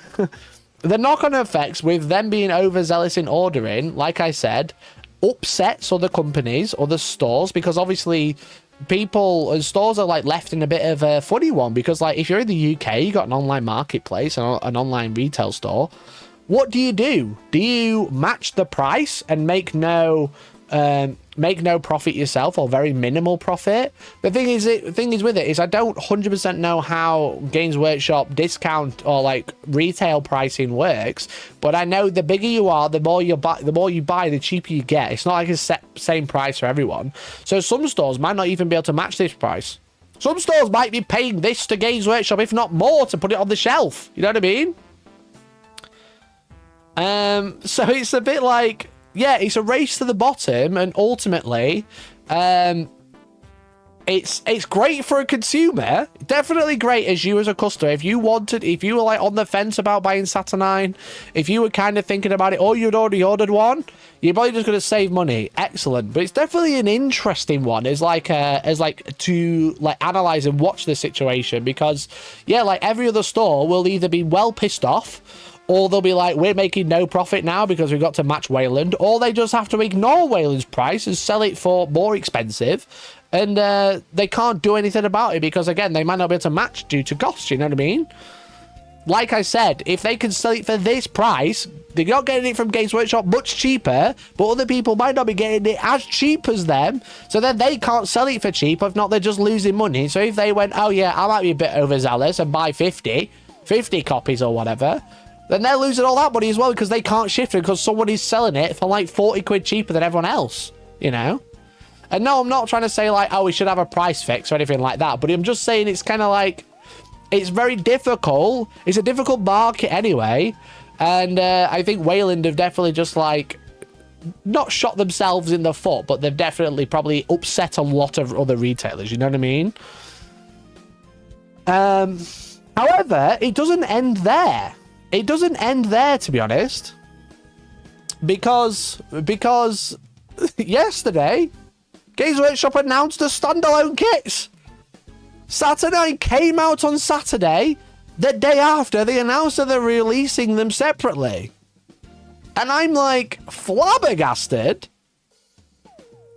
knock-on effects with them being overzealous in ordering? Like I said, upsets other companies, other stores, because obviously people and stores are like left in a bit of a funny one, because like if you're in the UK, you got an online marketplace and an online retail store. What do? Do you match the price and make no profit yourself, or very minimal profit? The thing is with it is I don't 100% know how Games Workshop discount or like retail pricing works, but I know the bigger you are, the more you buy, the cheaper you get. It's not like it's set same price for everyone. So some stores might not even be able to match this price. Some stores might be paying this to Games Workshop, if not more, to put it on the shelf. You know what I mean? So it's a bit like, yeah, it's a race to the bottom, and ultimately, it's great for a consumer. Definitely great as you as a customer. If you were like on the fence about buying Saturnine, if you were kind of thinking about it, or you'd already ordered one, you're probably just going to save money. Excellent. But it's definitely an interesting one to analyze and watch the situation, because yeah, like every other store will either be well pissed off, or they'll be like, we're making no profit now because we've got to match Wayland, or they just have to ignore Wayland's price and sell it for more expensive, and they can't do anything about it because, again, they might not be able to match due to cost, you know what I mean? Like I said, if they can sell it for this price, they're not getting it from Games Workshop much cheaper, but other people might not be getting it as cheap as them, so then they can't sell it for cheap. If not, they're just losing money. So if they went, oh yeah, I might be a bit overzealous and buy 50 copies or whatever, then they're losing all that money as well, because they can't shift it because someone is selling it for like 40 quid cheaper than everyone else, you know? And no, I'm not trying to say like, oh, we should have a price fix or anything like that, but I'm just saying it's kind of like, it's very difficult. It's a difficult market anyway. And I think Wayland have definitely just like, not shot themselves in the foot, but they've definitely probably upset a lot of other retailers, you know what I mean? However, it doesn't end there. It doesn't end there, to be honest, because yesterday, Games Workshop announced the standalone kits. Saturnine came out on Saturday. The day after, they announced that they're releasing them separately. And I'm like, flabbergasted.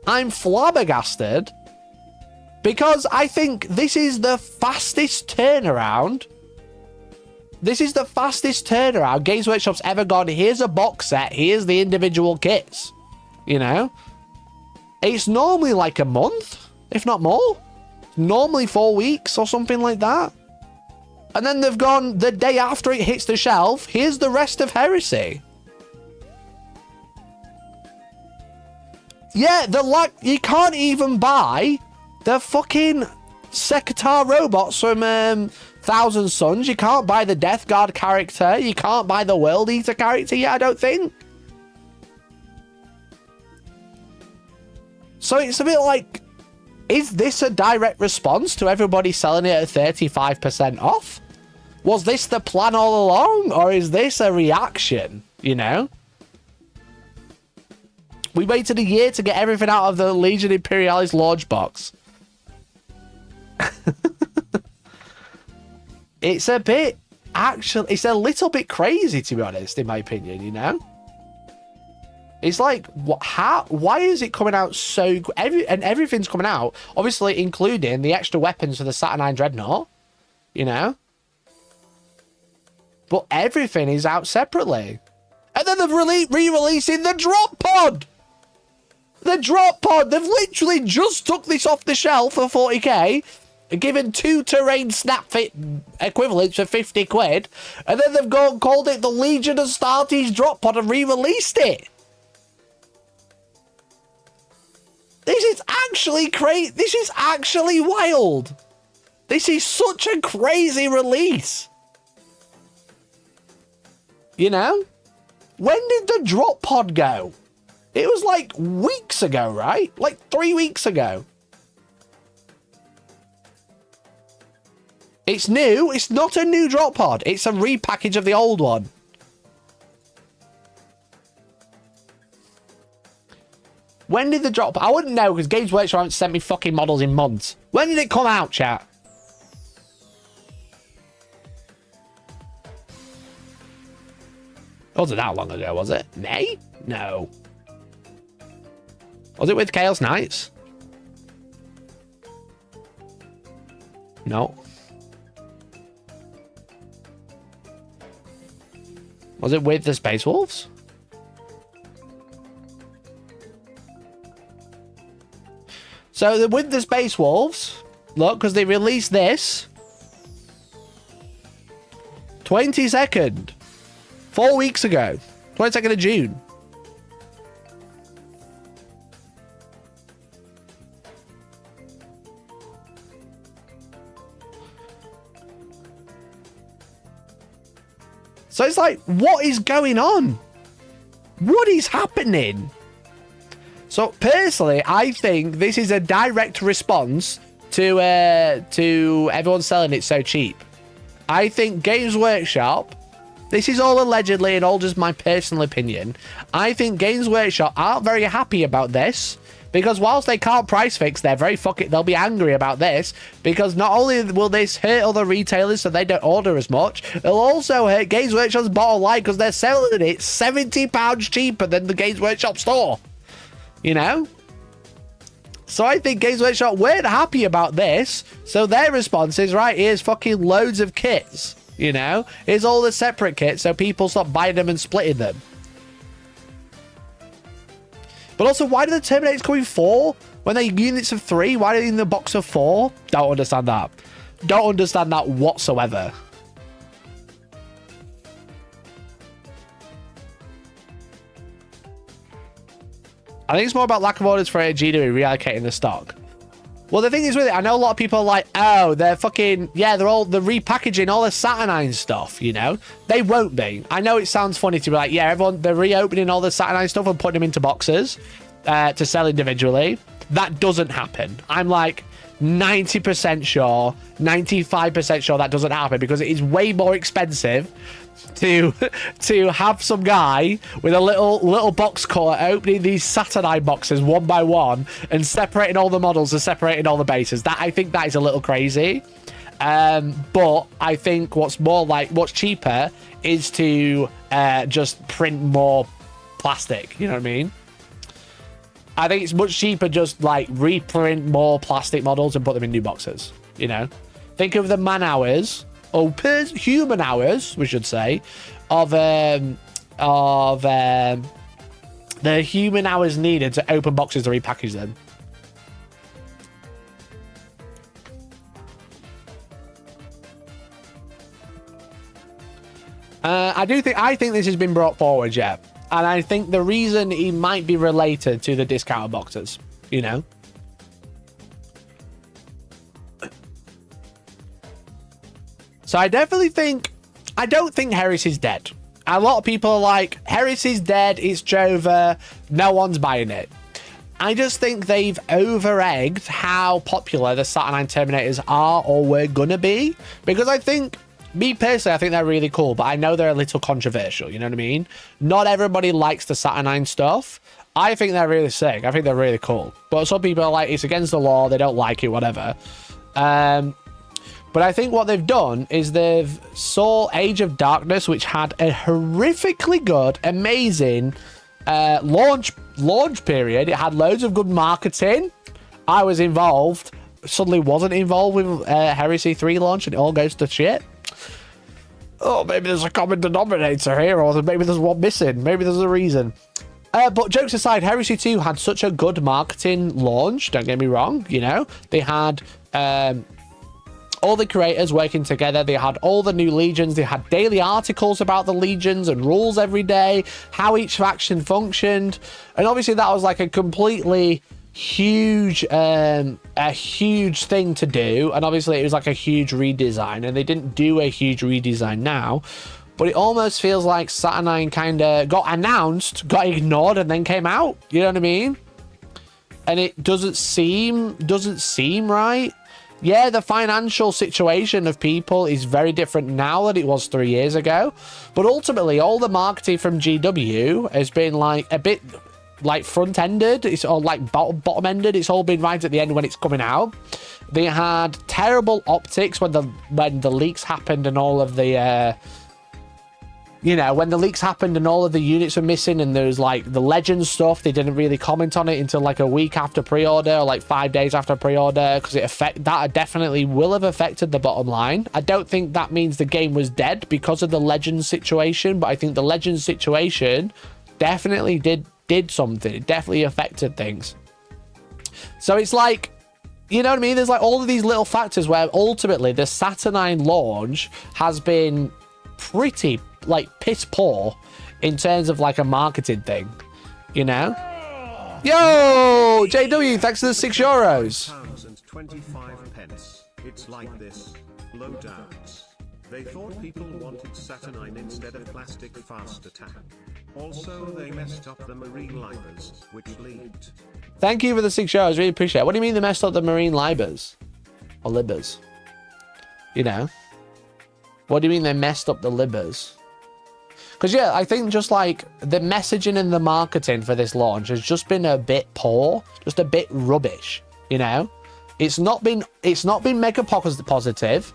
I'm flabbergasted Because I think this is the fastest turnaround. This is the fastest turnaround Games Workshop's ever gone. Here's a box set. Here's the individual kits. You know? It's normally like a month, if not more. Normally 4 weeks or something like that. And then they've gone the day after it hits the shelf. Here's the rest of Heresy. Yeah, you can't even buy the fucking Sekitar robots from Thousand Suns. You can't buy the Death Guard character. You can't buy the World Eater character yet, I don't think. So it's a bit like, is this a direct response to everybody selling it at 35% off? Was this the plan all along? Or is this a reaction, you know? We waited a year to get everything out of the Legion Imperialis launch box. It's a bit, actually, it's a little bit crazy, to be honest, in my opinion, you know? It's like, why is it coming out so, and everything's coming out, obviously including the extra weapons for the Saturnine Dreadnought, you know? But everything is out separately. And then they've re-releasing the drop pod! The drop pod! They've literally just took this off the shelf for 40k, given 2 terrain snap fit equivalents for 50 quid, and then they've called it the Legion of Astartes drop pod and re-released it. This is actually crazy. This is actually wild. This is such a crazy release. You know? When did the drop pod go? It was like weeks ago, right? Like 3 weeks ago. It's new. It's not a new drop pod. It's a repackage of the old one. When did the drop... I wouldn't know because Games Workshop haven't sent me fucking models in months. When did it come out, chat? It wasn't that long ago, was it? May? No. Was it with Chaos Knights? No. Was it with the Space Wolves? So with the Space Wolves, look, because they released this 22nd, 4 weeks ago, 22nd of June. So it's like, what is going on? What is happening? So personally, I think this is a direct response to everyone selling it so cheap. I think Games Workshop, this is all allegedly and all just my personal opinion. I think Games Workshop aren't very happy about this because whilst they can't price fix, they'll be angry about this because not only will this hurt other retailers so they don't order as much, it'll also hurt Games Workshop's bottom line because they're selling it £70 cheaper than the Games Workshop store. You know? So I think Games Workshop weren't happy about this. So their response is, right, here's fucking loads of kits. You know? Here's all the separate kits so people stop buying them and splitting them. But also, why do the Terminators come in 4? When they're units of 3? Why are they in the box of 4? Don't understand that. Don't understand that whatsoever. I think it's more about lack of orders for AG to be reallocating the stock. Well, the thing is with it, I know a lot of people are like, oh, they're fucking, yeah, they're repackaging all the Saturnine stuff, you know? They won't be. I know it sounds funny to be like, yeah, they're reopening all the Saturnine stuff and putting them into boxes to sell individually. That doesn't happen. I'm like 90% sure, 95% sure that doesn't happen because it is way more expensive to have some guy with a little box cutter opening these Saturnine boxes one by one and separating all the models and separating all the bases. I think that is a little crazy. But I think what's cheaper is to just print more plastic. You know what I mean? I think it's much cheaper just like reprint more plastic models and put them in new boxes. You know, think of the man hours or human hours, we should say, of the human hours needed to open boxes to repackage them. I think this has been brought forward, yeah. And I think the reason it might be related to the discounted boxes, you know. So I definitely think, I don't think Heresy's dead. A lot of people are like, Heresy's dead, it's over, no one's buying it. I just think they've over-egged how popular the Saturnine Terminators are or were gonna be. Because I think, me personally, I think they're really cool, but I know they're a little controversial, you know what I mean? Not everybody likes the Saturnine stuff. I think they're really sick. I think they're really cool. But some people are like, it's against the law, they don't like it, whatever. But I think what they've done is they've saw Age of Darkness, which had a horrifically good, amazing launch period. It had loads of good marketing. I was involved. Suddenly wasn't involved with Heresy 3 launch, and it all goes to shit. Oh, maybe there's a common denominator here, or maybe there's one missing. Maybe there's a reason. But jokes aside, Heresy 2 had such a good marketing launch. Don't get me wrong. You know, they had all the creators working together. They had all the new legions. They had daily articles about the legions and rules every day, how each faction functioned. And obviously that was like a completely huge thing to do. And obviously it was like a huge redesign, and they didn't do a huge redesign now. But it almost feels like Saturnine kind of got announced, got ignored, and then came out. You know what I mean? And it doesn't seem right. Yeah, the financial situation of people is very different now than it was 3 years ago. But ultimately, all the marketing from GW has been like a bit like front-ended. It's all like bottom-ended. It's all been right at the end when it's coming out. They had terrible optics when the leaks happened and all of the when the leaks happened and all of the units were missing, and there's like the legend stuff, they didn't really comment on it until like a week after pre-order, or like 5 days after pre-order, because that definitely will have affected the bottom line. I don't think that means the game was dead because of the legend situation, but I think the legend situation definitely did something. It definitely affected things. So it's like, you know what I mean? There's like all of these little factors where ultimately the Saturnine launch has been pretty like piss poor in terms of like a marketing thing, you know? Yo, JW, thanks for the €6. £25. It's like this. Loadouts. They thought people wanted Saturnine instead of plastic fast attack. Also, they messed up the marine libers, which leaked. Thank you for the €6. Really appreciate it. What do you mean they messed up the marine libers? Or libers? You know? What do you mean they messed up the libers? Because, yeah, I think just, like, the messaging and the marketing for this launch has just been a bit poor. Just a bit rubbish, you know? It's not been mega positive,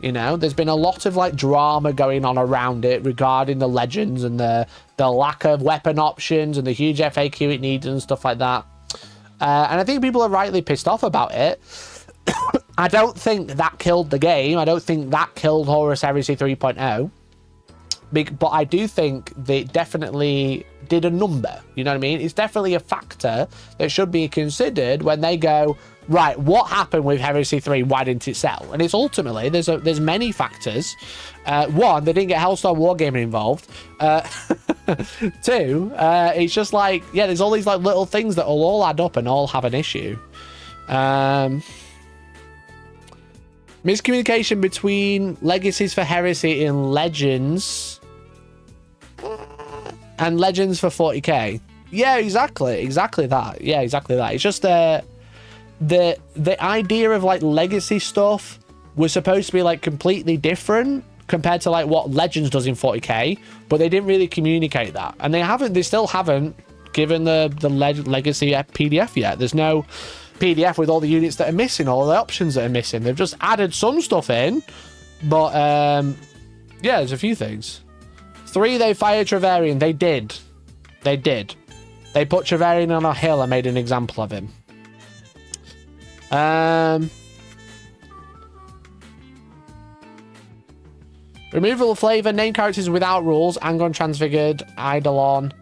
you know? There's been a lot of, like, drama going on around it regarding the legends and the lack of weapon options and the huge FAQ it needs and stuff like that. And I think people are rightly pissed off about it. I don't think that killed the game. I don't think that killed Horus Heresy 3.0. But I do think they definitely did a number. You know what I mean? It's definitely a factor that should be considered when they go, right, what happened with Heresy 3? Why didn't it sell? And it's ultimately, there's many factors. One, they didn't get Hellstormwargaming involved. Two, it's just like, yeah, there's all these like little things that will all add up and all have an issue. Miscommunication between legacies for Heresy and Legends. And Legends for 40k. Yeah, exactly that. Yeah, exactly that. It's just the idea of like legacy stuff was supposed to be like completely different compared to like what Legends does in 40k, but they didn't really communicate that, and they still haven't given the legacy PDF yet. There's no PDF with all the units that are missing, all the options that are missing. They've just added some stuff in, but yeah, there's a few things. 3, they fired Travarian. They did. They put Trevelyan on a hill and made an example of him. Removal of flavor, name characters without rules, Angron Transfigured, Eidolon,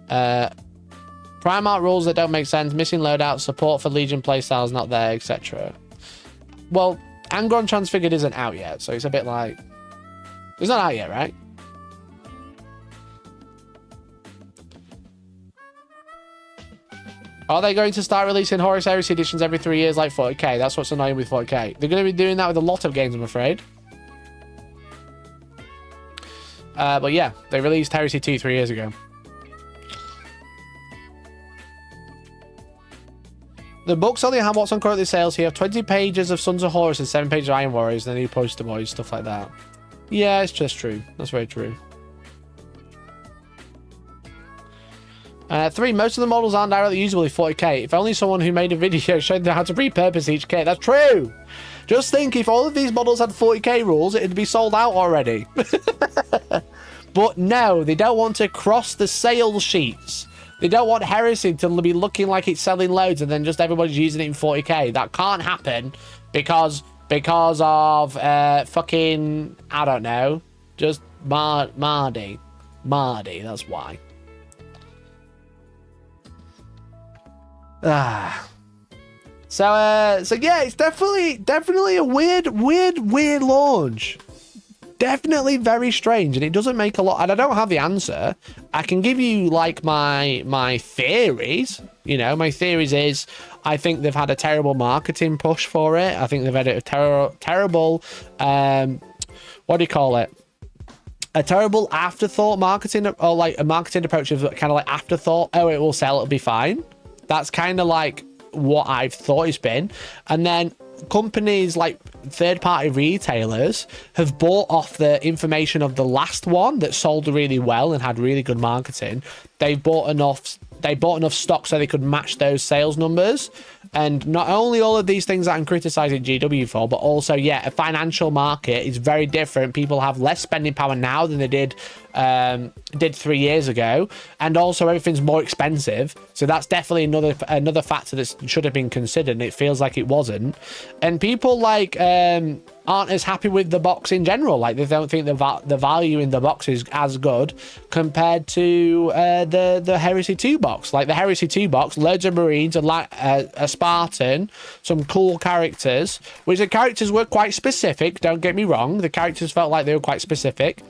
Primarch rules that don't make sense, missing loadouts, support for Legion playstyles not there, etc. Well, Angron Transfigured isn't out yet, so it's a bit like... It's not out yet, right? Are they going to start releasing Horus Heresy editions every 3 years like 40k? That's what's annoying with 40k. They're going to be doing that with a lot of games, I'm afraid. But yeah, they released Heresy 2 3 years ago. The books only have what's on currently sales here. 20 pages of Sons of Horus and 7 pages of Iron Warriors, and then new poster boys, stuff like that. Yeah, it's just true. That's very true. 3, most of the models aren't directly usable in 40k. If only someone who made a video showed them how to repurpose each kit. That's true! Just think, if all of these models had 40k rules, it'd be sold out already. But no, they don't want to cross the sales sheets. They don't want Heresy to be looking like it's selling loads and then just everybody's using it in 40k. That can't happen because of fucking, I don't know, just Mardy, that's why. So yeah, it's definitely a weird launch. Definitely very strange, and it doesn't make a lot. And I don't have the answer. I can give you like my theories. You know, my theories is I think they've had a terrible marketing push for it. I think they've had a terrible what do you call it? A terrible afterthought marketing, or like a marketing approach of kind of like afterthought. Oh, it will sell. It'll be fine. That's kind of like what I've thought it's been. And then companies like third-party retailers have bought off the information of the last one that sold really well and had really good marketing. They bought enough stock so they could match those sales numbers. And not only all of these things that I'm criticizing GW for, but also, yeah, a financial market is very different. People have less spending power now than they did 3 years ago, and also everything's more expensive. So that's definitely another factor that should have been considered, and it feels like it wasn't. And people like aren't as happy with the box in general. Like, they don't think the value in the box is as good compared to the Heresy 2 box. Like the Heresy 2 box, loads of Marines, a Spartan, some cool characters, which the characters were quite specific, don't get me wrong. The characters felt like they were quite specific.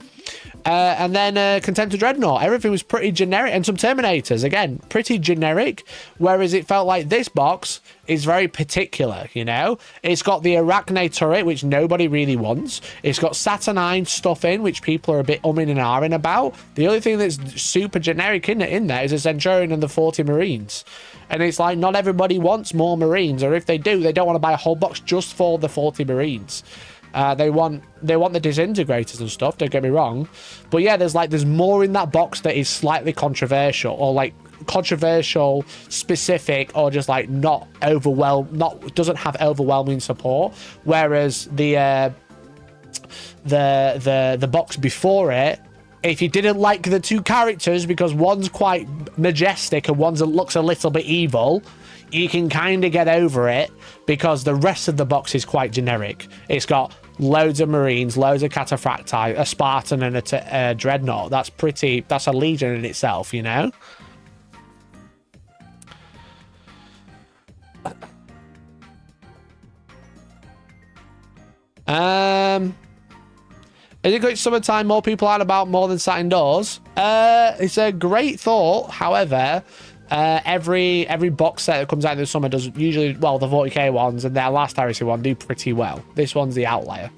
And then Contemptor Dreadnought, everything was pretty generic, and some Terminators, again, pretty generic, whereas it felt like this box is very particular, you know? It's got the Arachne turret, which nobody really wants. It's got Saturnine stuff in, which people are a bit umming and ahhing about. The only thing that's super generic in there is a Centurion and the 40 Marines. And it's like, not everybody wants more Marines, or if they do, they don't want to buy a whole box just for the 40 Marines. They want the disintegrators and stuff, don't get me wrong, but yeah, there's more in that box that is slightly controversial, or like controversial, specific, or just like doesn't have overwhelming support, whereas the box before it, if you didn't like the two characters because one's quite majestic and one's looks a little bit evil, you can kind of get over it because the rest of the box is quite generic. It's got loads of Marines, loads of Cataphracti, a Spartan, and a Dreadnought. That's a legion in itself, you know? Is it going summertime, more people out about more than sat indoors? It's a great thought. However, every box set that comes out in the summer does usually, well, the 40k ones and their last Heresy one do pretty well. This one's the outlier.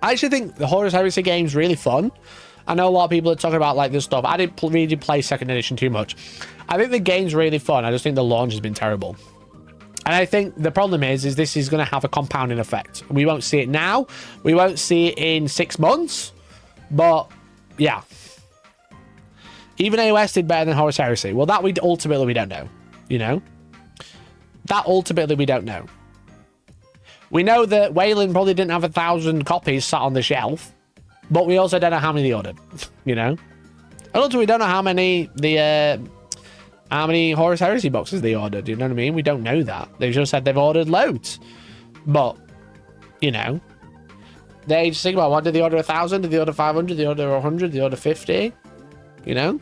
I actually think the Horus Heresy game's really fun. I know a lot of people are talking about like this stuff. I didn't really play second edition too much. I think the game's really fun. I just think the launch has been terrible. And I think the problem is this is going to have a compounding effect. We won't see it now. We won't see it in 6 months. But, yeah. Even AOS did better than Horus Heresy. Well, that we don't know. You know? That ultimately we don't know. We know that Wayland probably didn't have 1,000 copies sat on the shelf, but we also don't know how many they ordered, you know? And also, we don't know how many Horus Heresy boxes they ordered, you know what I mean? We don't know that. They've just said they've ordered loads. But, you know, they just think about, what, did they order 1,000? Did they order 500? Did they order 100? Did they order 50? You know?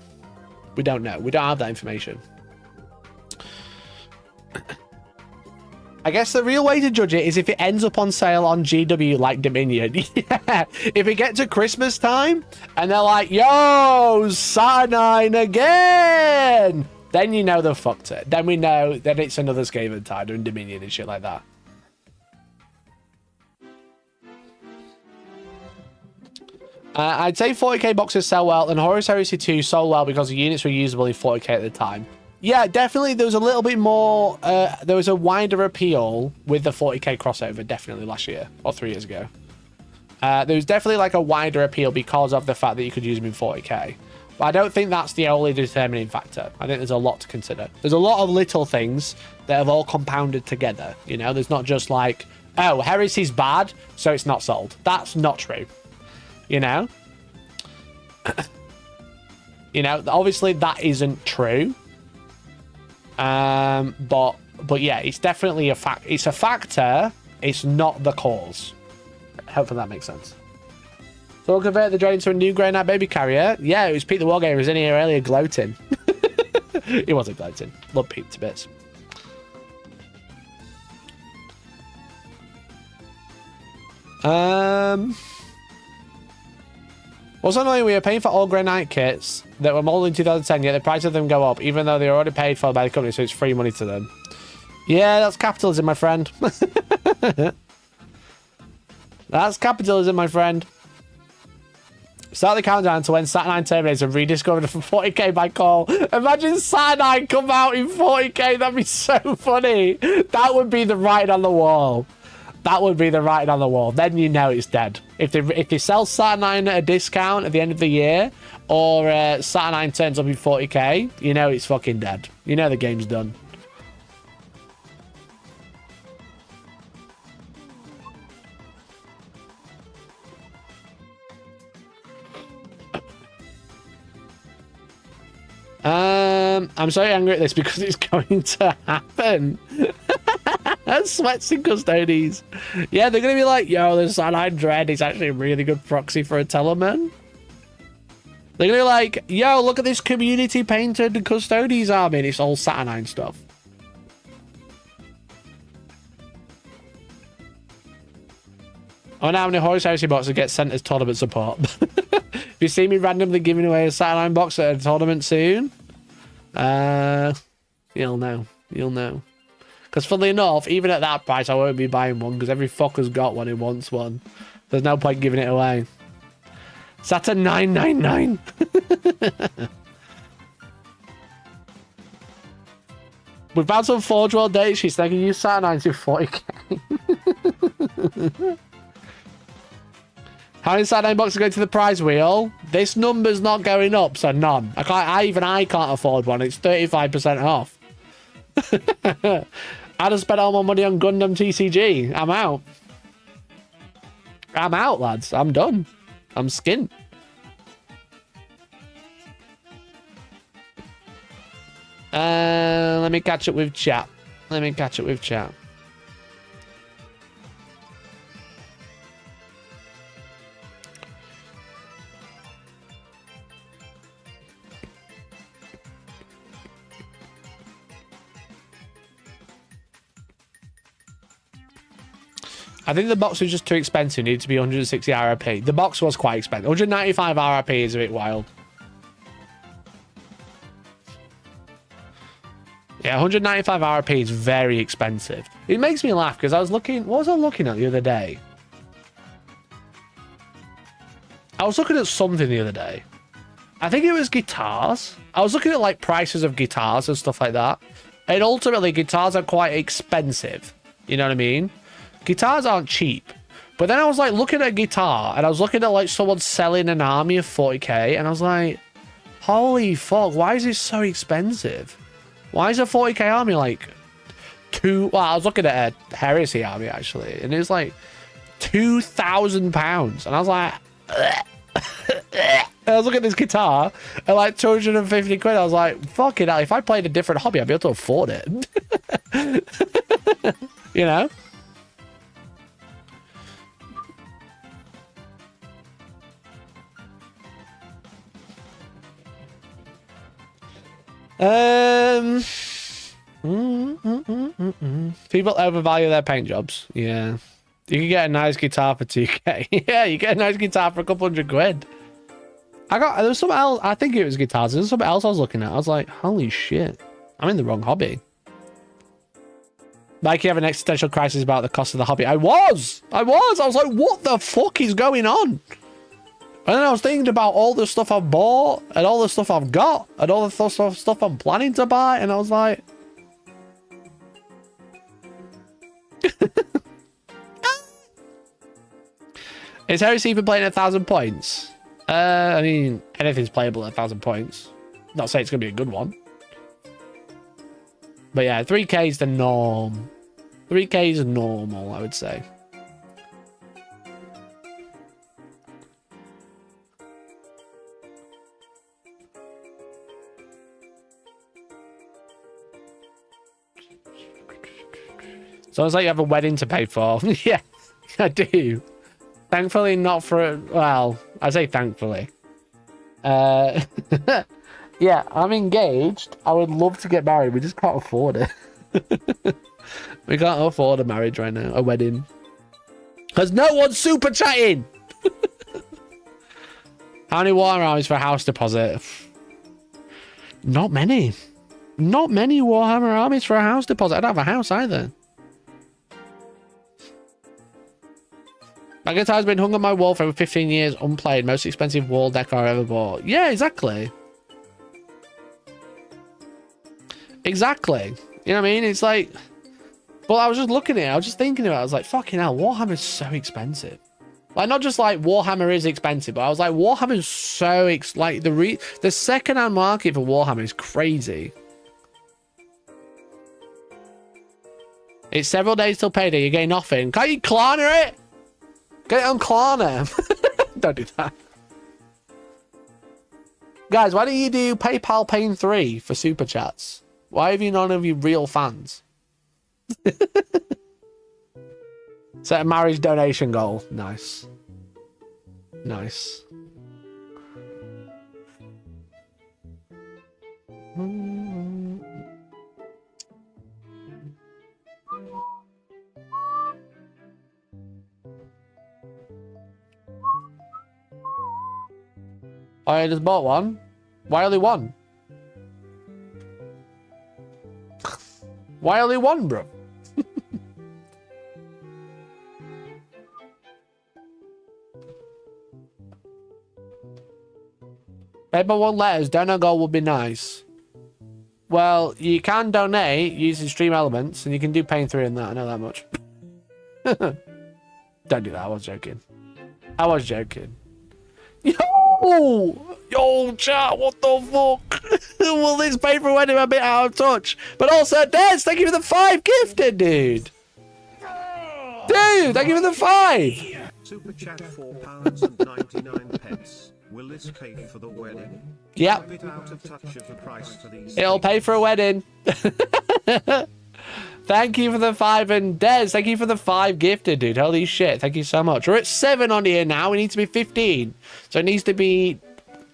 We don't know. We don't have that information. I guess the real way to judge it is if it ends up on sale on GW like Dominion. Yeah. If it gets to Christmas time and they're like, yo, Saturnine again, then you know they've fucked it. Then we know that it's another Skaven Tide and Dominion and shit like that. I'd say 40k boxes sell well, and Horus Heresy 2 sold well because the units were usable in 40k at the time. Yeah, definitely. There was a little bit more. There was a wider appeal with the 40k crossover, definitely last year or 3 years ago. There was definitely like a wider appeal because of the fact that you could use them in 40k. But I don't think that's the only determining factor. I think there's a lot to consider. There's a lot of little things that have all compounded together. You know, there's not just like, oh, Heresy's bad, so it's not sold. That's not true. You know? You know, obviously that isn't true. But yeah, it's definitely a fact. It's a factor. It's not the cause. Hopefully that makes sense. So we'll convert the drone into a new Grey Knight baby carrier. Yeah, it was Pete the Wargamer was in here earlier gloating. He wasn't gloating. Love Pete to bits. What's annoying, we were paying for all Grey Knight kits that were molded in 2010, yet the price of them go up, even though they were already paid for by the company, so it's free money to them. Yeah, that's capitalism, my friend. That's capitalism, my friend. Start the countdown to when Saturnine terminates and rediscovered for 40k by call. Imagine Saturnine come out in 40k, that'd be so funny. That would be the writing on the wall. That would be the writing on the wall. Then you know it's dead. If they sell Saturnine at a discount at the end of the year, or Saturnine turns up in 40k, you know it's fucking dead. You know the game's done. I'm so angry at this because it's going to happen. Sweats and custodies. Yeah, they're going to be like, yo, the Saturnine Dread is actually a really good proxy for a Telemann. They're going to be like, yo, look at this community painted custodies army. And it's all Saturnine stuff. I wonder how many Horus Heresy boxes get sent as tournament support. If you see me randomly giving away a Saturnine box at a tournament soon, you'll know. You'll know. Because funnily enough, even at that price, I won't be buying one because every fucker's got one who wants one. There's no point giving it away. Saturn 999. We found some Forge World date sheets. They can use Saturn 9 to 40k. How many Saturn boxes go to the prize wheel? This number's not going up, so none. I can't afford one. It's 35% off. I just spent all my money on Gundam TCG. I'm out. I'm out, lads. I'm done. I'm skint. Let me catch up with chat. I think the box was just too expensive. It needed to be 160 RRP. The box was quite expensive. 195 RRP is a bit wild. Yeah, 195 RRP is very expensive. It makes me laugh because I was looking... What was I looking at the other day? I was looking at something the other day. I think it was guitars. I was looking at like prices of guitars and stuff like that. And ultimately, guitars are quite expensive. You know what I mean? Guitars aren't cheap. But then I was like looking at a guitar and I was looking at like someone selling an army of 40k and I was like, holy fuck, why is this so expensive? Why is a 40k army like Well, I was looking at a Heresy army actually, and it was like £2,000, and I was like, I was looking at this guitar at like 250 quid. I was like, fucking hell, if I played a different hobby, I'd be able to afford it. You know? People overvalue their paint jobs. Yeah. You can get a nice guitar for 2k. Yeah, you get a nice guitar for a couple £100. There was something else. I think it was guitars. There was something else I was looking at. I was like, holy shit. I'm in the wrong hobby. Like you have an existential crisis about the cost of the hobby. I was like, what the fuck is going on? And then I was thinking about all the stuff I've bought and all the stuff I've got and all the stuff I'm planning to buy. And I was like, is Heresy even playing at 1,000 points? I mean, anything's playable at 1,000 points. Not saying it's going to be a good one. But yeah, 3k is the norm. 3k is normal, I would say. So it's like you have a wedding to pay for. Yeah, I do. Thankfully, not for... Well, I say thankfully. Yeah, I'm engaged. I would love to get married. We just can't afford it. We can't afford a marriage right now. A wedding. Because no one's super chatting. How many Warhammer armies for a house deposit? Not many. Not many Warhammer armies for a house deposit. I don't have a house either. My guitar's been hung on my wall for over 15 years, unplayed. Most expensive wall decor I ever bought. Yeah, exactly. Exactly. You know what I mean? It's like... Well, I was just looking at it. I was just thinking about it. I was like, fucking hell, Warhammer's so expensive. Like, not just like Warhammer is expensive, but I was like, Warhammer's so... Like, the second-hand market for Warhammer is crazy. It's several days till payday. You're getting nothing. Can't you Klarna it? Get it on Klarna. Don't do that. Guys, why don't you do PayPal Pain 3 for super chats? Why have you none of you real fans? Set a marriage donation goal. Nice. Nice. I just bought one. Why only one? Why only one, bro? Paper 1 letters, donate goal would be nice. Well, you can donate using Stream Elements, and you can do Pain 3 in that. I know that much. Don't do that. I was joking. I was joking. Yo, chat, what the fuck? Will this pay for wedding a bit out of touch? But also, Des, thank you for the 5 gifted, dude. Dude, thank you for the 5. Super chat £4.99. Will this pay for the wedding? Yep. A bit out of touch of the price for these. It'll pay for a wedding. Thank you for the 5, and Des, thank you for the 5 gifted, dude. Holy shit, thank you so much. We're at 7 on here now. We need to be 15. So it needs to be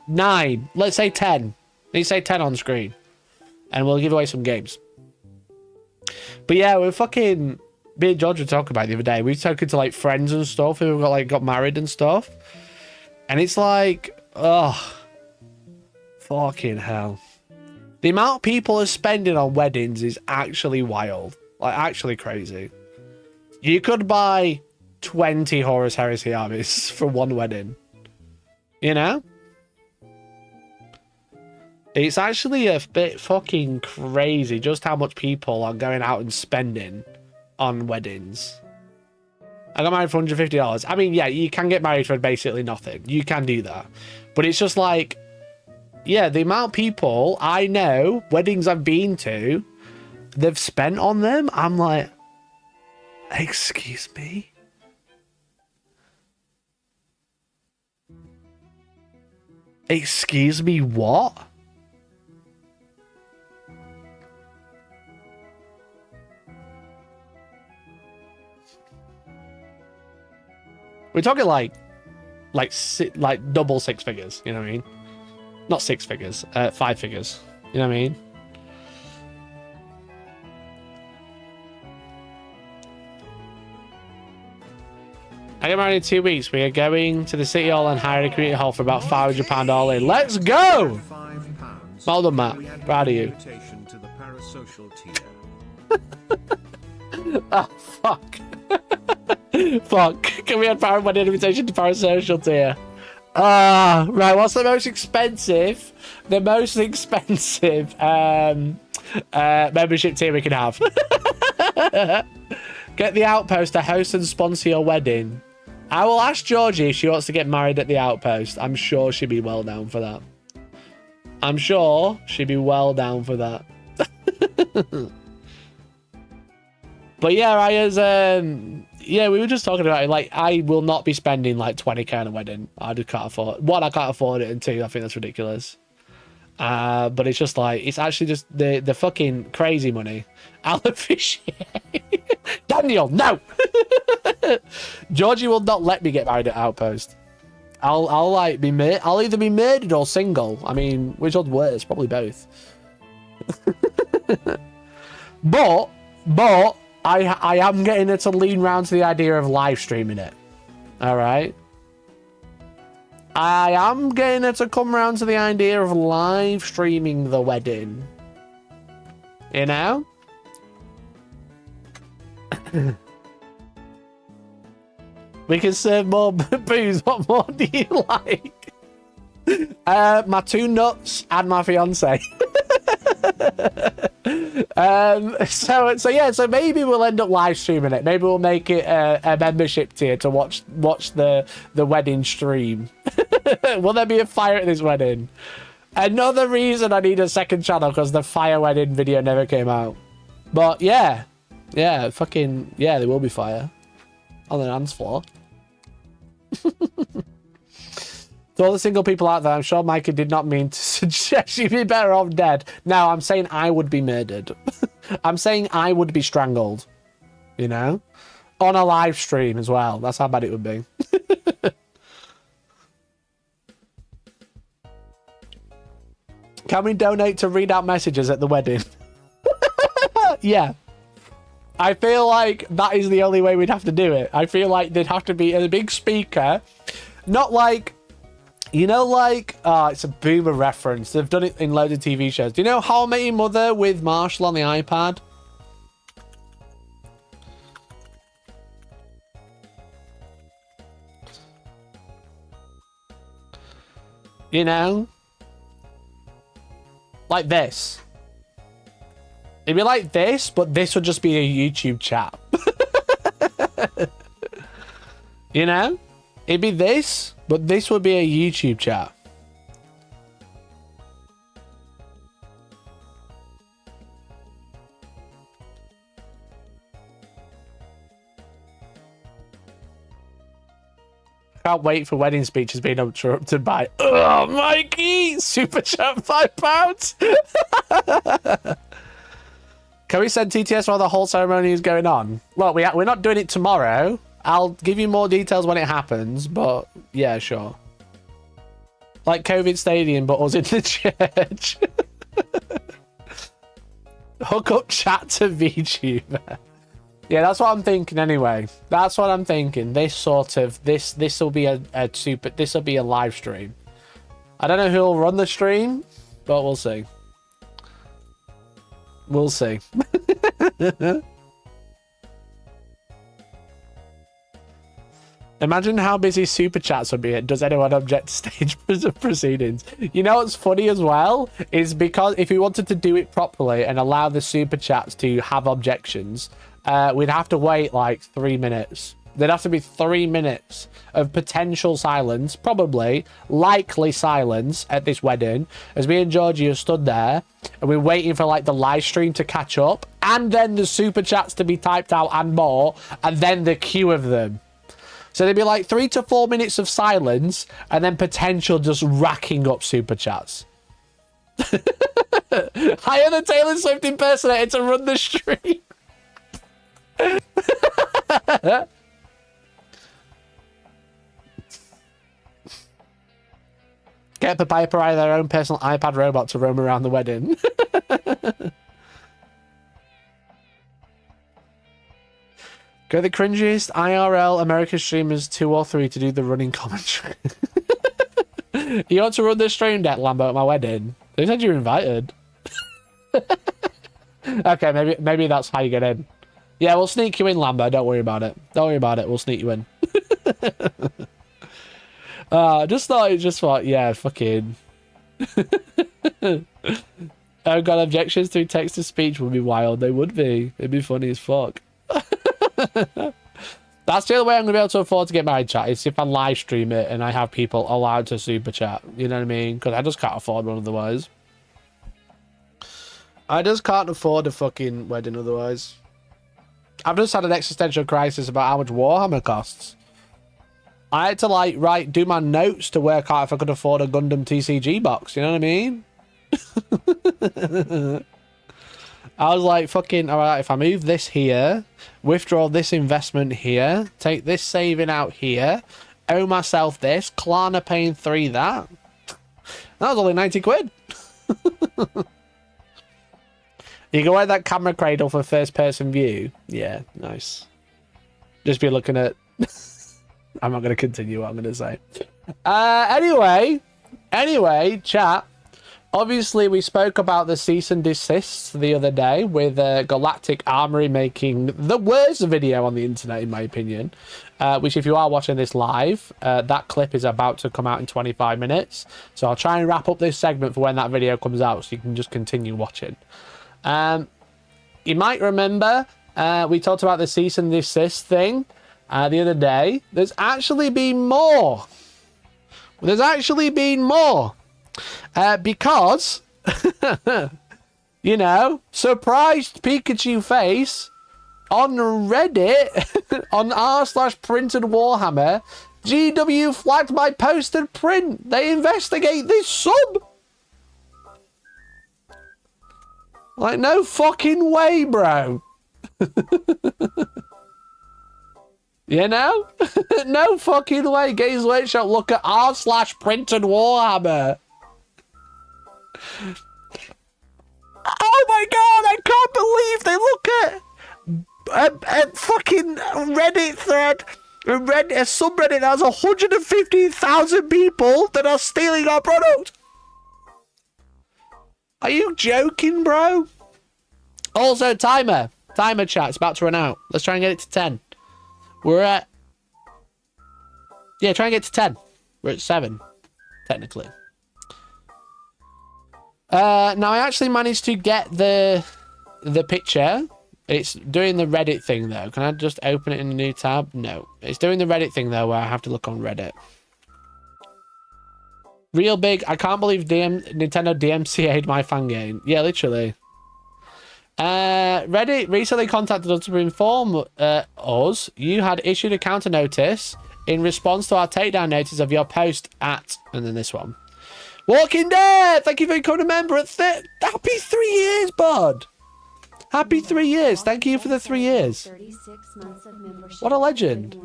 9. Let's say 10. Let's say 10 on screen. And we'll give away some games. But yeah, we're fucking... Me and George were talking about it the other day. We were talking to like friends and stuff who got married and stuff. And it's like, oh, fucking hell. The amount people are spending on weddings is actually wild. Like, actually crazy. You could buy 20 Horus Heresy armies for one wedding. You know? It's actually a bit fucking crazy just how much people are going out and spending on weddings. I got married for $150. I mean, yeah, you can get married for basically nothing. You can do that. But it's just like, yeah, the amount of people I know, weddings I've been to, they've spent on them. I'm like, excuse me? Excuse me, what? We're talking like double six figures, you know what I mean? Not six figures, 5 figures, you know what I mean? I get married in 2 weeks. We are going to the city hall and hiring a community hall for about £500 all in. Let's go! Well done, Matt. Proud of you. Oh, fuck. Fuck. Can we have an invitation to parasocial tier? Right. What's the most expensive? The most expensive membership tier we can have. Get the Outpost to host and sponsor your wedding. I will ask Georgie if she wants to get married at the Outpost. I'm sure she'd be well down for that. I'm sure she'd be well down for that. But yeah, yeah, we were just talking about it. Like, I will not be spending like 20k on a wedding. I just can't afford it. One, I can't afford it, and two, I think that's ridiculous. But it's just like, it's actually just the fucking crazy money. I'll officiate. Daniel, no! Georgie will not let me get married at Outpost. I'll like be I'll either be murdered or single. I mean, which one's worse? Probably both. but I am getting her to lean round to the idea of live streaming it. All right. I am getting her to come round to the idea of live streaming the wedding. You know? We can serve more booze. What more do you like? My 2 nuts and my fiance. So maybe we'll end up live streaming it. Maybe we'll make it a membership tier to watch the wedding stream. Will there be a fire at this wedding? Another reason I need a second channel, because the fire wedding video never came out. But yeah, fucking yeah, there will be fire on the dance floor. To all the single people out there, I'm sure Micah did not mean to suggest you'd be better off dead. No, I'm saying I would be murdered. I'm saying I would be strangled. You know? On a live stream as well. That's how bad it would be. Can we donate to read out messages at the wedding? Yeah. I feel like that is the only way we'd have to do it. I feel like there'd have to be a big speaker. Not like... You know, like, it's a boomer reference. They've done it in loads of TV shows. Do you know How I Met Your Mother with Marshall on the iPad? You know? Like this. It'd be like this, but this would just be a YouTube chat. You know? It'd be this, but this would be a YouTube chat. Can't wait for wedding speeches being interrupted by, oh, Mikey, super chat £5. Can we send TTS while the whole ceremony is going on? Well, we're not doing it tomorrow. I'll give you more details when it happens, but yeah, sure. Like COVID Stadium, but us in the church. Hook up chat to VTuber. Yeah, that's what I'm thinking anyway. That's what I'm thinking. This will be a live stream. I don't know who'll run the stream, but we'll see. We'll see. Imagine how busy super chats would be. Does anyone object to stage proceedings? You know what's funny as well is because if we wanted to do it properly and allow the super chats to have objections, we'd have to wait like 3 minutes There'd have to be 3 minutes of potential silence, probably likely silence at this wedding, as me and Georgie stood there and we're waiting for like the live stream to catch up, and then the super chats to be typed out and more, and then the queue of them. So there'd be like 3 to 4 minutes of silence, and then potential just racking up super chats. Hire the Taylor Swift impersonator to run the stream. Get Papaya Pariah their own personal iPad robot to roam around the wedding. Go the cringiest IRL American streamers 2 or 3 to do the running commentary. You want to run the stream deck, Lambo, at my wedding? They said you're invited. Okay, maybe that's how you get in. Yeah, we'll sneak you in, Lambo. Don't worry about it. Don't worry about it. We'll sneak you in. Just thought it just thought, yeah, fucking. Oh god, objections through text to speech would be wild. They would be. It'd be funny as fuck. That's the only way I'm gonna be able to afford to get married, chat. Is if I live stream it and I have people allowed to super chat. You know what I mean? Because I just can't afford one otherwise. I just can't afford a fucking wedding otherwise. I've just had an existential crisis about how much Warhammer costs. I had to like do my notes to work out if I could afford a Gundam TCG box. You know what I mean? I was like, fucking, all right, if I move this here, withdraw this investment here, take this saving out here, owe myself this, Klarna paying 3 that. That was only 90 quid. You can wear that camera cradle for first person view. Yeah, nice. Just be looking at... I'm not going to continue what I'm going to say. Anyway, chat. Obviously, we spoke about the cease and desist the other day with Galactic Armory making the worst video on the internet, in my opinion. Which, if you are watching this live, that clip is about to come out in 25 minutes. So I'll try and wrap up this segment for when that video comes out so you can just continue watching. You might remember we talked about the cease and desist thing the other day. There's actually been more. Because, you know, surprised Pikachu face on Reddit, on r/printed_warhammer, GW flagged my posted print. They investigate this sub. Like, no fucking way, bro. You know? No fucking way. Games Workshop look at r/printed_warhammer. Oh my god, I can't believe they look at a fucking Reddit thread, a subreddit that has 115,000 people that are stealing our product. Are you joking, bro? Also, timer chat, it's about to run out. Let's try and get it to 10. We're at... Yeah, try and get to 10. We're at 7, technically. Now, I actually managed to get the picture. It's doing the Reddit thing, though. Can I just open it in a new tab? No. It's doing the Reddit thing, though, where I have to look on Reddit. Real big. I can't believe Nintendo DMCA'd my fan game. Yeah, literally. Reddit recently contacted us to inform us you had issued a counter notice in response to our takedown notice of your post at... And then this one. Walking Dead! Thank you for becoming a member at... Happy 3 years, bud! Happy 3 years. Thank you for the 3 years. 36 months of membership. What a legend.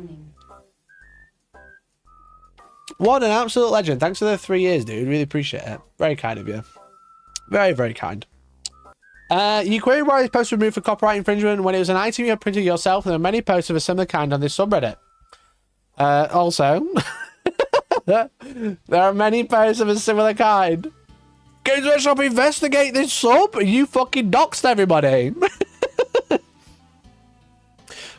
What an absolute legend. Thanks for the 3 years, dude. Really appreciate it. Very kind of you. Very, very kind. You queried why this post was removed for copyright infringement when it was an item you had printed yourself, and there are many posts of a similar kind on this subreddit. Also, there are many posts of a similar kind. Games Workshop investigate this sub? You fucking doxed everybody.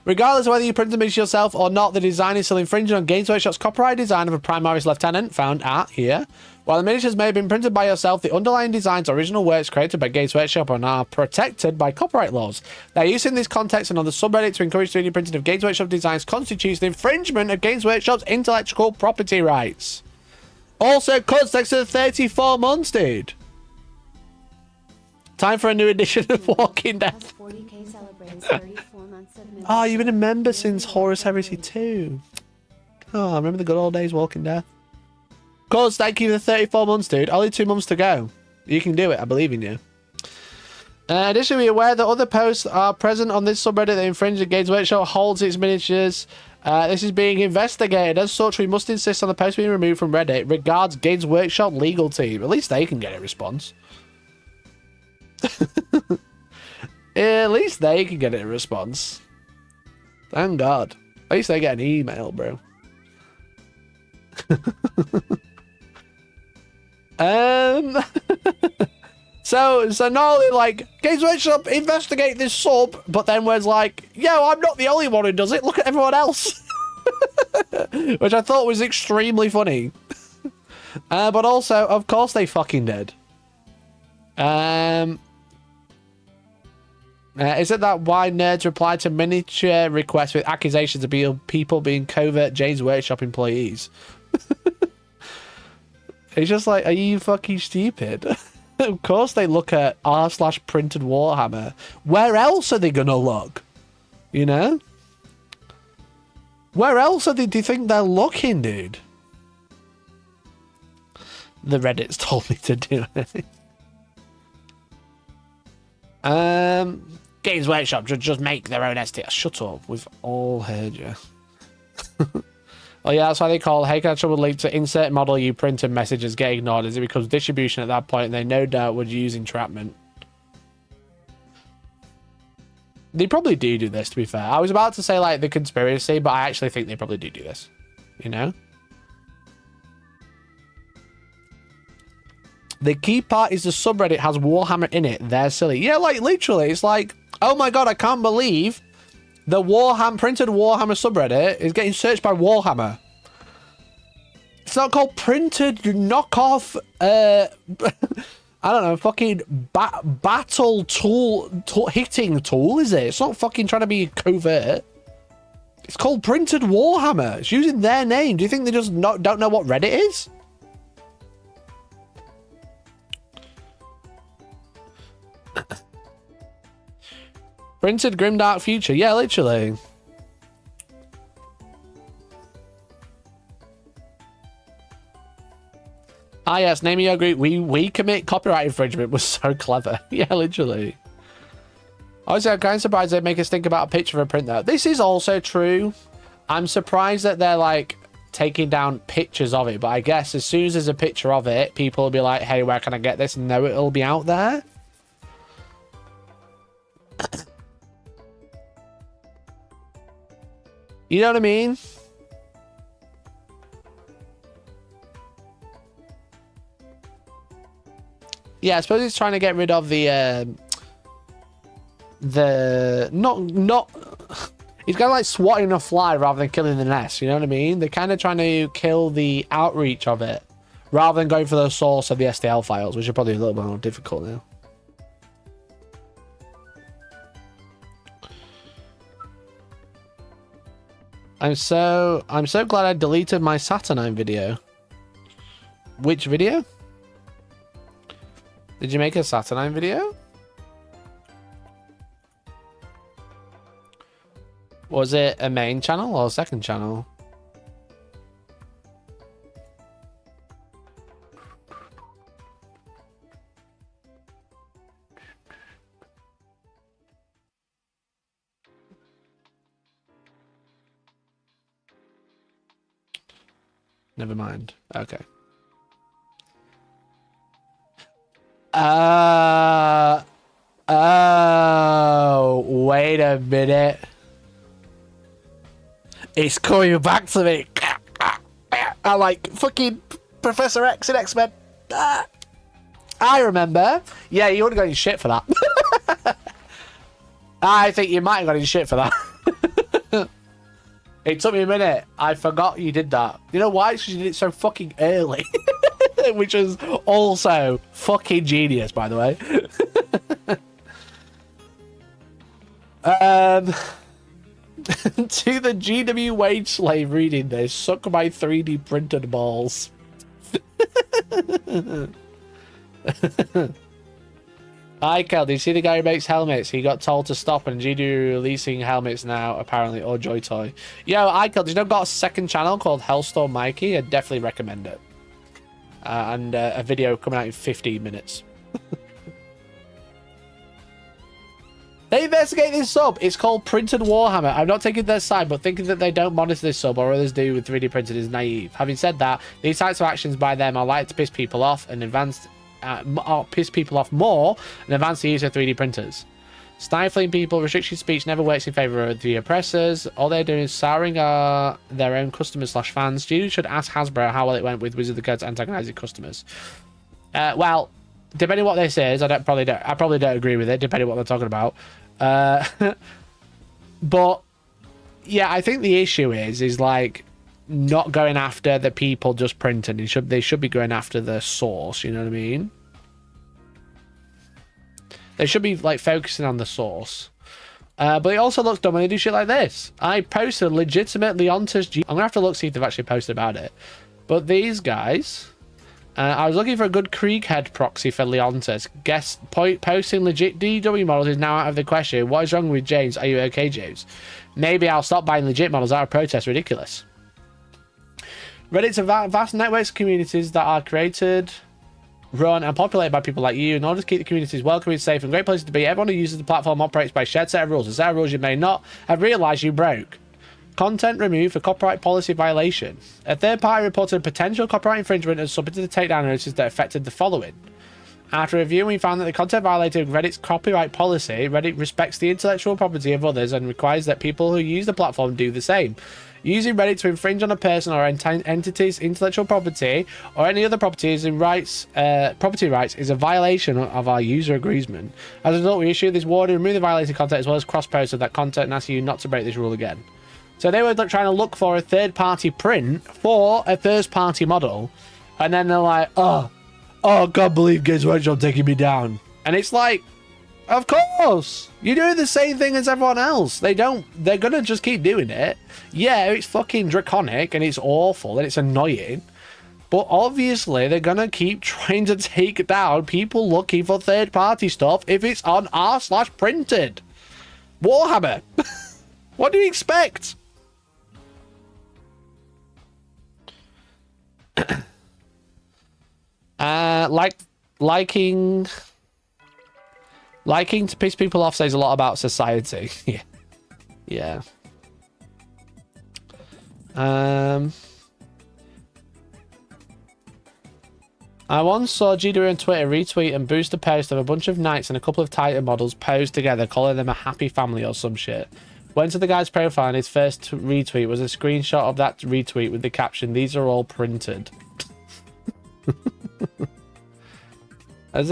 Regardless of whether you printed them yourself or not, the design is still infringing on Games Workshop's copyright design of a Primaris Lieutenant, found at here. While the miniatures may have been printed by yourself, the underlying designs, original works created by Games Workshop and are protected by copyright laws. Their use in this context and on the subreddit to encourage 3D printing of Games Workshop designs constitutes an infringement of Games Workshop's intellectual property rights. Also, cuts next to the 34 months, dude. Time for a new edition of Walking Dead. Oh, you've been a member since Horus Heresy 2. Oh, I remember the good old days Walking Dead. Cuz, thank you for the 34 months, dude. Only 2 months to go. You can do it. I believe in you. Additionally, be aware that other posts are present on this subreddit that infringe the Games Workshop holds its miniatures. This is being investigated. As such, we must insist on the post being removed from Reddit. Regards, Games Workshop legal team. At least they can get a response. At least they can get a response. Thank God. At least they get an email, bro. So not only like Games Workshop investigate this sub, but then was like, yo, I'm not the only one who does it. Look at everyone else. Which I thought was extremely funny. But also, of course, they fucking did. Isn't that why nerds replied to miniature requests with accusations of people being covert Games Workshop employees? It's just like, are you fucking stupid? Of course they look at r/printed Warhammer. Where else are they gonna look? You know? Where else do you think they're looking, dude? The Reddit's told me to do it. Games Workshop just make their own STL. Shut up. We've all heard you. Oh yeah, that's why they call hey, can I trouble link to insert model you printed messages get ignored as it becomes distribution at that point, and they no doubt would use entrapment. They probably do this, to be fair. I was about to say like the conspiracy, but I actually think they probably do this. You know? The key part is the subreddit has Warhammer in it. They're silly. Yeah, like literally, it's like, oh my god, I can't believe the printed Warhammer subreddit is getting searched by Warhammer. It's not called printed knockoff, I don't know, fucking battle tool, hitting tool, is it? It's not fucking trying to be covert. It's called printed Warhammer. It's using their name. Do you think they just don't know what Reddit is? Printed Grimdark Future. Yeah, literally. Ah, yes, name your group. We commit copyright infringement was so clever. Yeah, literally. Obviously, I'm kind of surprised they make us think about a picture of a print, though. This is also true. I'm surprised that they're, like, taking down pictures of it. But I guess as soon as there's a picture of it, people will be like, hey, where can I get this? And know it'll be out there. You know what I mean? Yeah, I suppose he's trying to get rid of the not he's kind of like swatting a fly rather than killing the nest, you know what I mean? They're kind of trying to kill the outreach of it rather than going for the source of the STL files, which are probably a little bit more difficult now. I'm so glad I deleted my Saturnine video. Which video? Did you make a Saturnine video? Was it a main channel or a second channel? Never mind. Okay. Oh, wait a minute. It's coming back to me. I like fucking Professor X in X-Men. I remember. Yeah, you would have got any shit for that. I think you might have got any shit for that. It took me a minute. I forgot you did that. You know why? It's because you did it so fucking early. Which is also fucking genius, by the way. To the GW wage slave reading this, suck my 3D printed balls. Hi, Kel, do you see the guy who makes helmets? He got told to stop and GW releasing helmets now, apparently, or Joy Toy. Yo, Ikel, do you know got a second channel called Hellstormwargaming? I'd definitely recommend it. And a video coming out in 15 minutes. They investigate this sub. It's called Printed Warhammer. I'm not taking their side, but thinking that they don't monitor this sub or others do with 3D printed is naive. Having said that, these types of actions by them are likely to piss people off and piss people off more and advance the use of 3D printers. Stifling people, restricting speech never works in favour of the oppressors. All they're doing is souring their own customers / fans. Students should ask Hasbro how well it went with Wizard of the Coast antagonising customers. Well, depending on what this is, I probably don't agree with it, depending on what they're talking about. But yeah, I think the issue is like not going after the people just printing. They should be going after the source, you know what I mean? They should be like focusing on the source. But it also looks dumb when they do shit like this. I posted legitimate Leontes I'm gonna have to look see if they've actually posted about it. But these guys, I was looking for a good Krieghead proxy for Leontes. Guess posting legit DW models is now out of the question. What is wrong with James? Are you okay, James? Maybe I'll stop buying legit models out of protest. Ridiculous. Reddit's a vast networks of communities that are created, run, and populated by people like you in order to keep the communities welcoming, safe, and great places to be. Everyone who uses the platform operates by a shared set of rules. A set of rules you may not have realised you broke. Content removed for copyright policy violation. A third party reported a potential copyright infringement and submitted a takedown notice that affected the following. After reviewing, we found that the content violated Reddit's copyright policy. Reddit respects the intellectual property of others and requires that people who use the platform do the same. Using Reddit to infringe on a person or entity's intellectual property or any other properties and property rights is a violation of our user agreement. As a result, we issue this warning, remove the violated content as well as cross-post of that content and ask you not to break this rule again. So they were trying to look for a third-party print for a first-party model, and then they're like, oh, I can't believe Games Workshop taking me down. And it's like, of course, you're doing the same thing as everyone else. They're gonna just keep doing it. Yeah, it's fucking draconic and it's awful and it's annoying, but obviously they're gonna keep trying to take down people looking for third-party stuff if it's on r/printed Warhammer. What do you expect? Liking to piss people off says a lot about society. Yeah. I once saw GW on Twitter retweet and boost a post of a bunch of knights and a couple of Titan models posed together, calling them a happy family or some shit. Went to the guy's profile and his first retweet was a screenshot of that retweet with the caption, "These are all printed." Has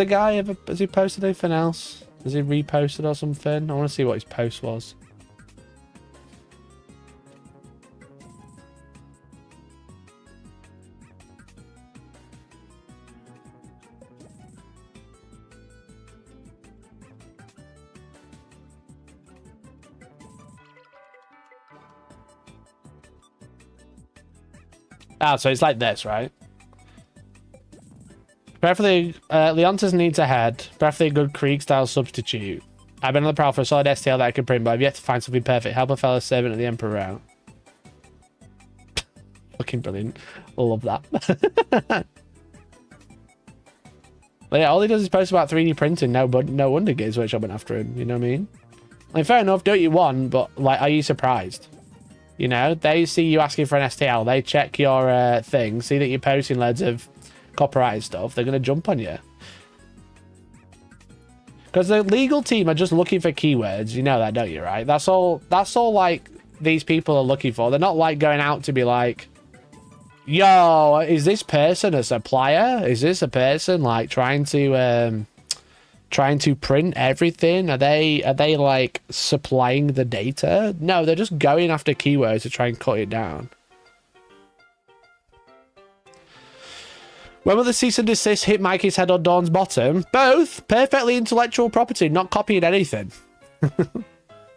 he posted anything else? Has he reposted or something? I want to see what his post was. So it's like this, right? Preferably, Leontes needs a head. Preferably a good Krieg-style substitute. I've been on the prowl for a solid STL that I can print, but I've yet to find something perfect. Help a fellow servant of the Emperor out. Fucking brilliant. Love that. But yeah, all he does is post about 3D printing. No wonder Games Workshop went after him. You know what I mean? Like, fair enough, do what you want, but like, are you surprised? You know, they see you asking for an STL, they check your thing, see that you're posting loads of copyrighted stuff, they're going to jump on you. Because the legal team are just looking for keywords, you know that, don't you, right? That's all like these people are looking for. They're not like going out to be like, yo, is this person a supplier? Is this a person like trying to trying to print everything? Are they like supplying the data? No, they're just going after keywords to try and cut it down. When will the cease and desist hit Mikey's head or Dawn's bottom? Both. Perfectly intellectual property, not copying anything.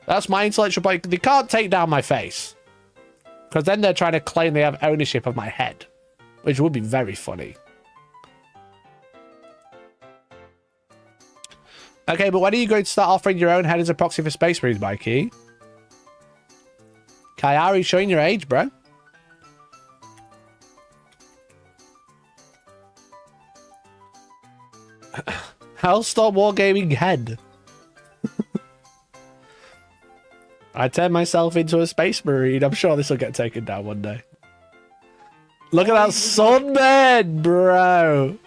That's my intellectual property. They can't take down my face. Because then they're trying to claim they have ownership of my head. Which would be very funny. Okay, but when are you going to start offering your own head as a proxy for Space Marines, Mikey? Kayari's showing your age, bro. Hellstormwargaming head. I turned myself into a Space Marine. I'm sure this will get taken down one day. Look at that sunburn, bro.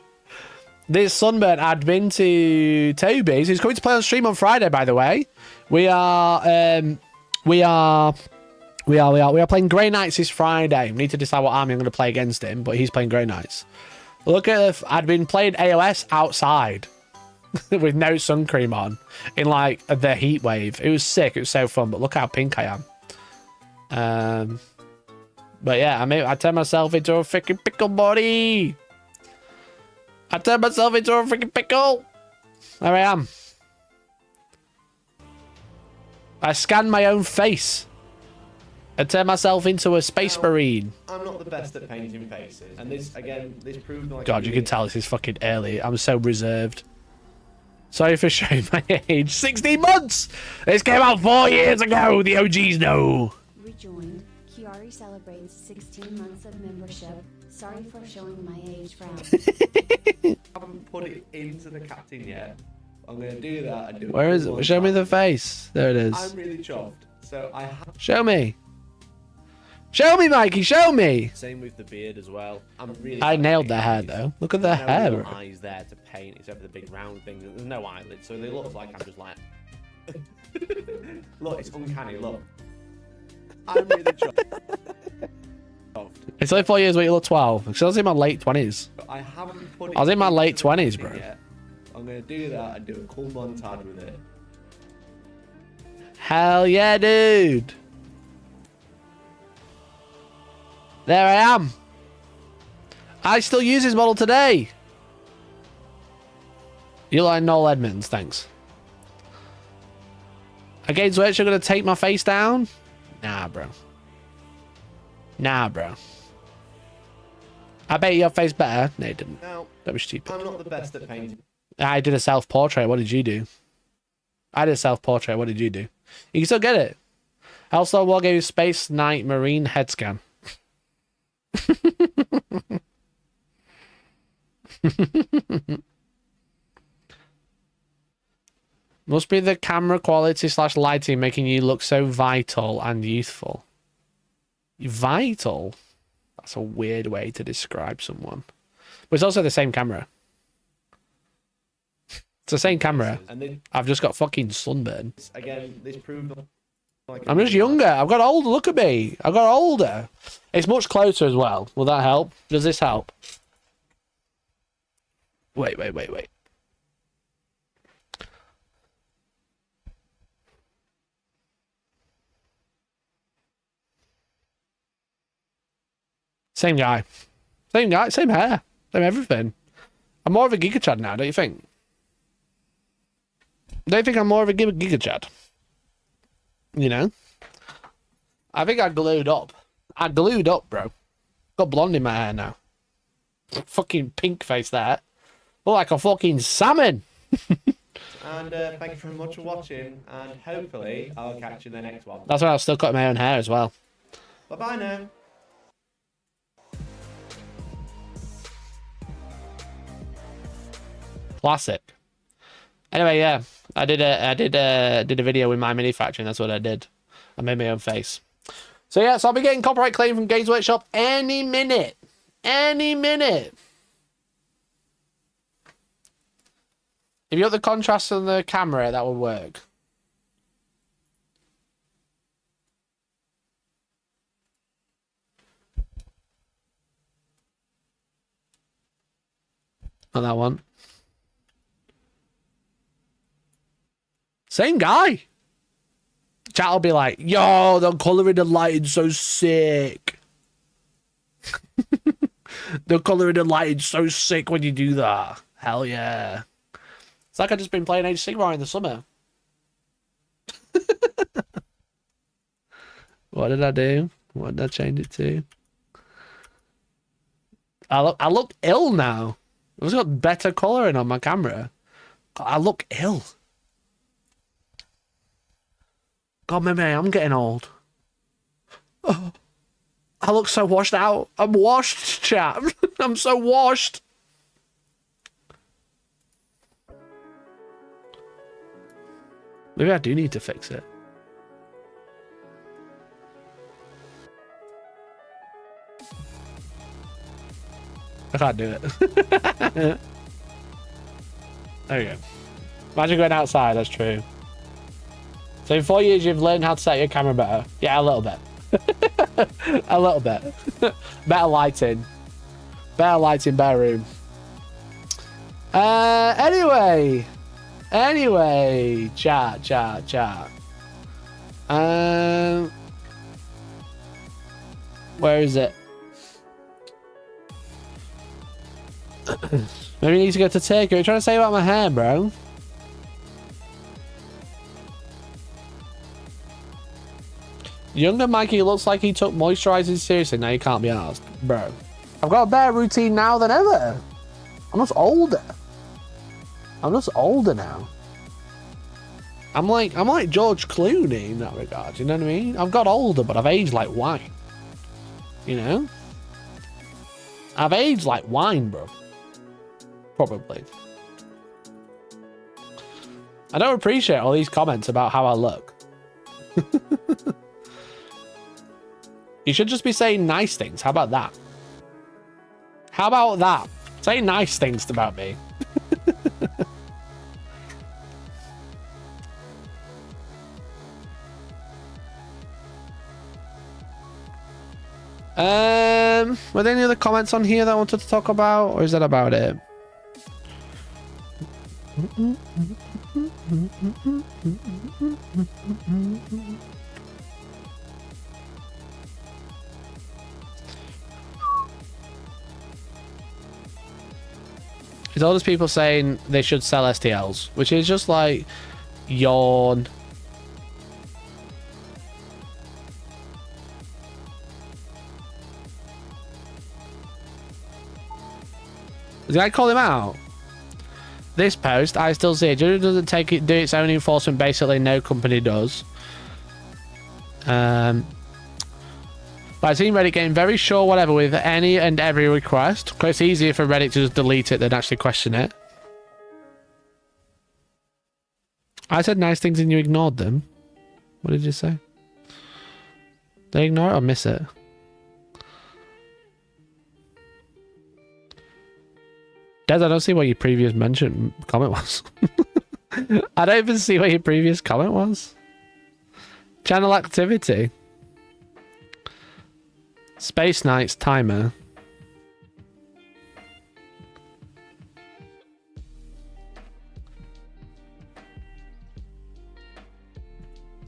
This sunburn, I'd been to Toby's. He's coming to play on stream on Friday, by the way. We are playing Grey Knights this Friday. We need to decide what army I'm going to play against him, but he's playing Grey Knights. Look at I'd been playing AOS outside with no sun cream on in like the heat wave. It was sick. It was so fun. But look how pink I am. But yeah, I turned myself into a freaking pickle body. I turned myself into a freaking pickle. There I am. I scanned my own face. I turned myself into a Space Marine. I'm not the best at painting faces, and this proved like. God, you can tell this is fucking early. I'm so reserved. Sorry for showing my age. 16 months! This came out 4 years ago. The OGs know. Rejoined. Kiari celebrates 16 months of membership. Sorry for showing my age, Frown. I haven't put it into the captain yet. I'm going to do that and do it. Where is it? Show me the face. There it is. I'm really chuffed. So I have. Show me. Show me, Mikey. Show me. Same with the beard as well. I'm really. I nailed the hair though. Look at the hair. No eyes there to paint except for the big round thing. There's no eyelids, so they look like I'm just like. Look, it's uncanny. Look. I'm really chuffed. It's only 4 years, but you look 12. Because I was in my late 20s. I haven't put it. I was in my late into the 20s, captain bro. yet. I'm going to do that and do a cool montage with it. Hell yeah, dude. There I am. I still use his model today. You like Noel Edmonds, thanks. Against which you're going to take my face down? Nah, bro. Nah, bro. I bet your face better. No, you didn't. Now, That was stupid. I'm not the best at painting. I did a self-portrait. What did you do? I did a self-portrait. What did you do? You can still get it. Hellstormwargaming Space Knight Marine head scan. Must be the camera quality / lighting making you look so vital and youthful. Vital? That's a weird way to describe someone. But it's also the same camera. It's the same camera. I've just got fucking sunburn. Again, this proved like I'm just younger. I've got older. Look at me. I've got older. It's much closer as well. Will that help? Does this help? Wait. Same guy. Same guy. Same hair. Same everything. I'm more of a Giga Chad now, don't you think? Don't you think I'm more of a Giga Chad? You know? I think I glued up. I glued up, bro. Got blonde in my hair now. Fucking pink face there. Look like a fucking salmon. And thank you very much for watching. And hopefully I'll catch you in the next one. That's why I've still cut my own hair as well. Bye-bye now. Classic. Anyway, yeah, I did a video with my manufacturing. That's what I did. I made my own face. So yeah, so I'll be getting copyright claim from Games Workshop any minute. Any minute. If you got the contrast on the camera, that will work. Not that one. Same guy. Chat will be like, yo, the colouring and lighting's so sick. The colouring and lighting's so sick when you do that. Hell yeah. It's like I've just been playing Age of Sigmar in the summer. What did I do? What did I change it to? I look ill now. I've got better colouring on my camera. God, I look ill. God, maybe I am getting old. Oh, I look so washed out. I'm washed, chat. I'm so washed. Maybe I do need to fix it. I can't do it. There we go. Imagine going outside, that's true. So in 4 years, you've learned how to set your camera better. Yeah, a little bit. A little bit. Better lighting. Better lighting, better room. Anyway, chat. Where is it? Maybe you need to go to Turkey. What are you trying to say about my hair, bro? Younger Mikey looks like he took moisturizing seriously. Now you can't be asked, bro. I've got a better routine now than ever. I'm just older. I'm just older now. I'm like George Clooney in that regard. You know what I mean? I've got older, but I've aged like wine. You know? I've aged like wine, bro. Probably. I don't appreciate all these comments about how I look. You should just be saying nice things. How about that? How about that? Say nice things about me. Were there any other comments on here that I wanted to talk about, or is that about it? It's all those people saying they should sell STLs, which is just like yawn. Did I call him out? This post, I still see it. Judge doesn't take it, do its own enforcement. Basically, no company does. But I've seen Reddit getting very sure whatever with any and every request. Because it's easier for Reddit to just delete it than actually question it. I said nice things and you ignored them. What did you say? Did I ignore it or miss it? Des, I don't see what your previous comment was. I don't even see what your previous comment was. Channel activity. Space Knights timer.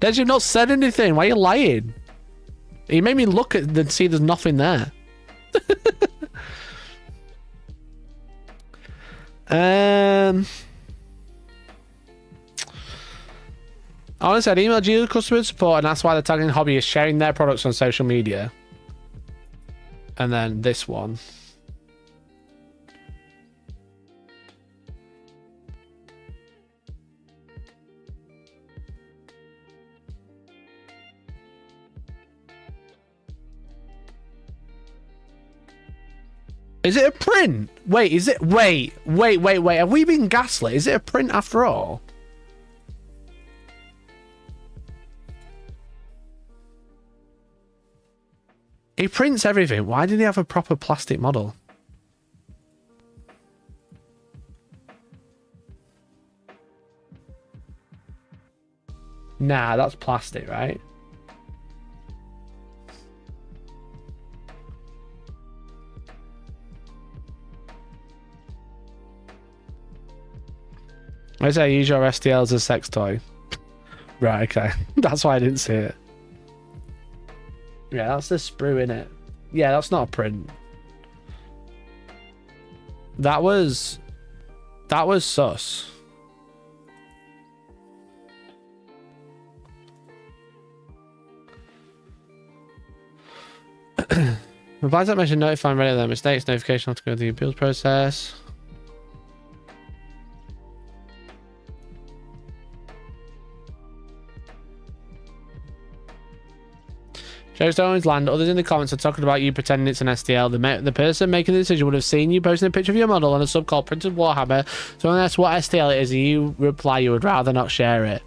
Des, you've not said anything. Why are you lying? You made me look at and see there's nothing there. Honestly, I'd emailed you customer support and that's why they're tagging hobbyists sharing their products on social media. And then this one. Is it a print? Wait, is it? Wait. Have we been gaslit? Is it a print after all? He prints everything. Why did he have a proper plastic model? Nah, that's plastic, right? I say use your STL as a sex toy. Right, okay. That's why I didn't see it. Yeah, that's the sprue in it. Yeah, that's not a print. That was sus. Replies that mention notifying ready of their mistakes, notification have to go through the appeals process. Jokes don't always land. Others in the comments are talking about you pretending it's an STL. The person making the decision would have seen you posting a picture of your model on a sub called Printed Warhammer. So when that's what STL it is, and you reply you would rather not share it.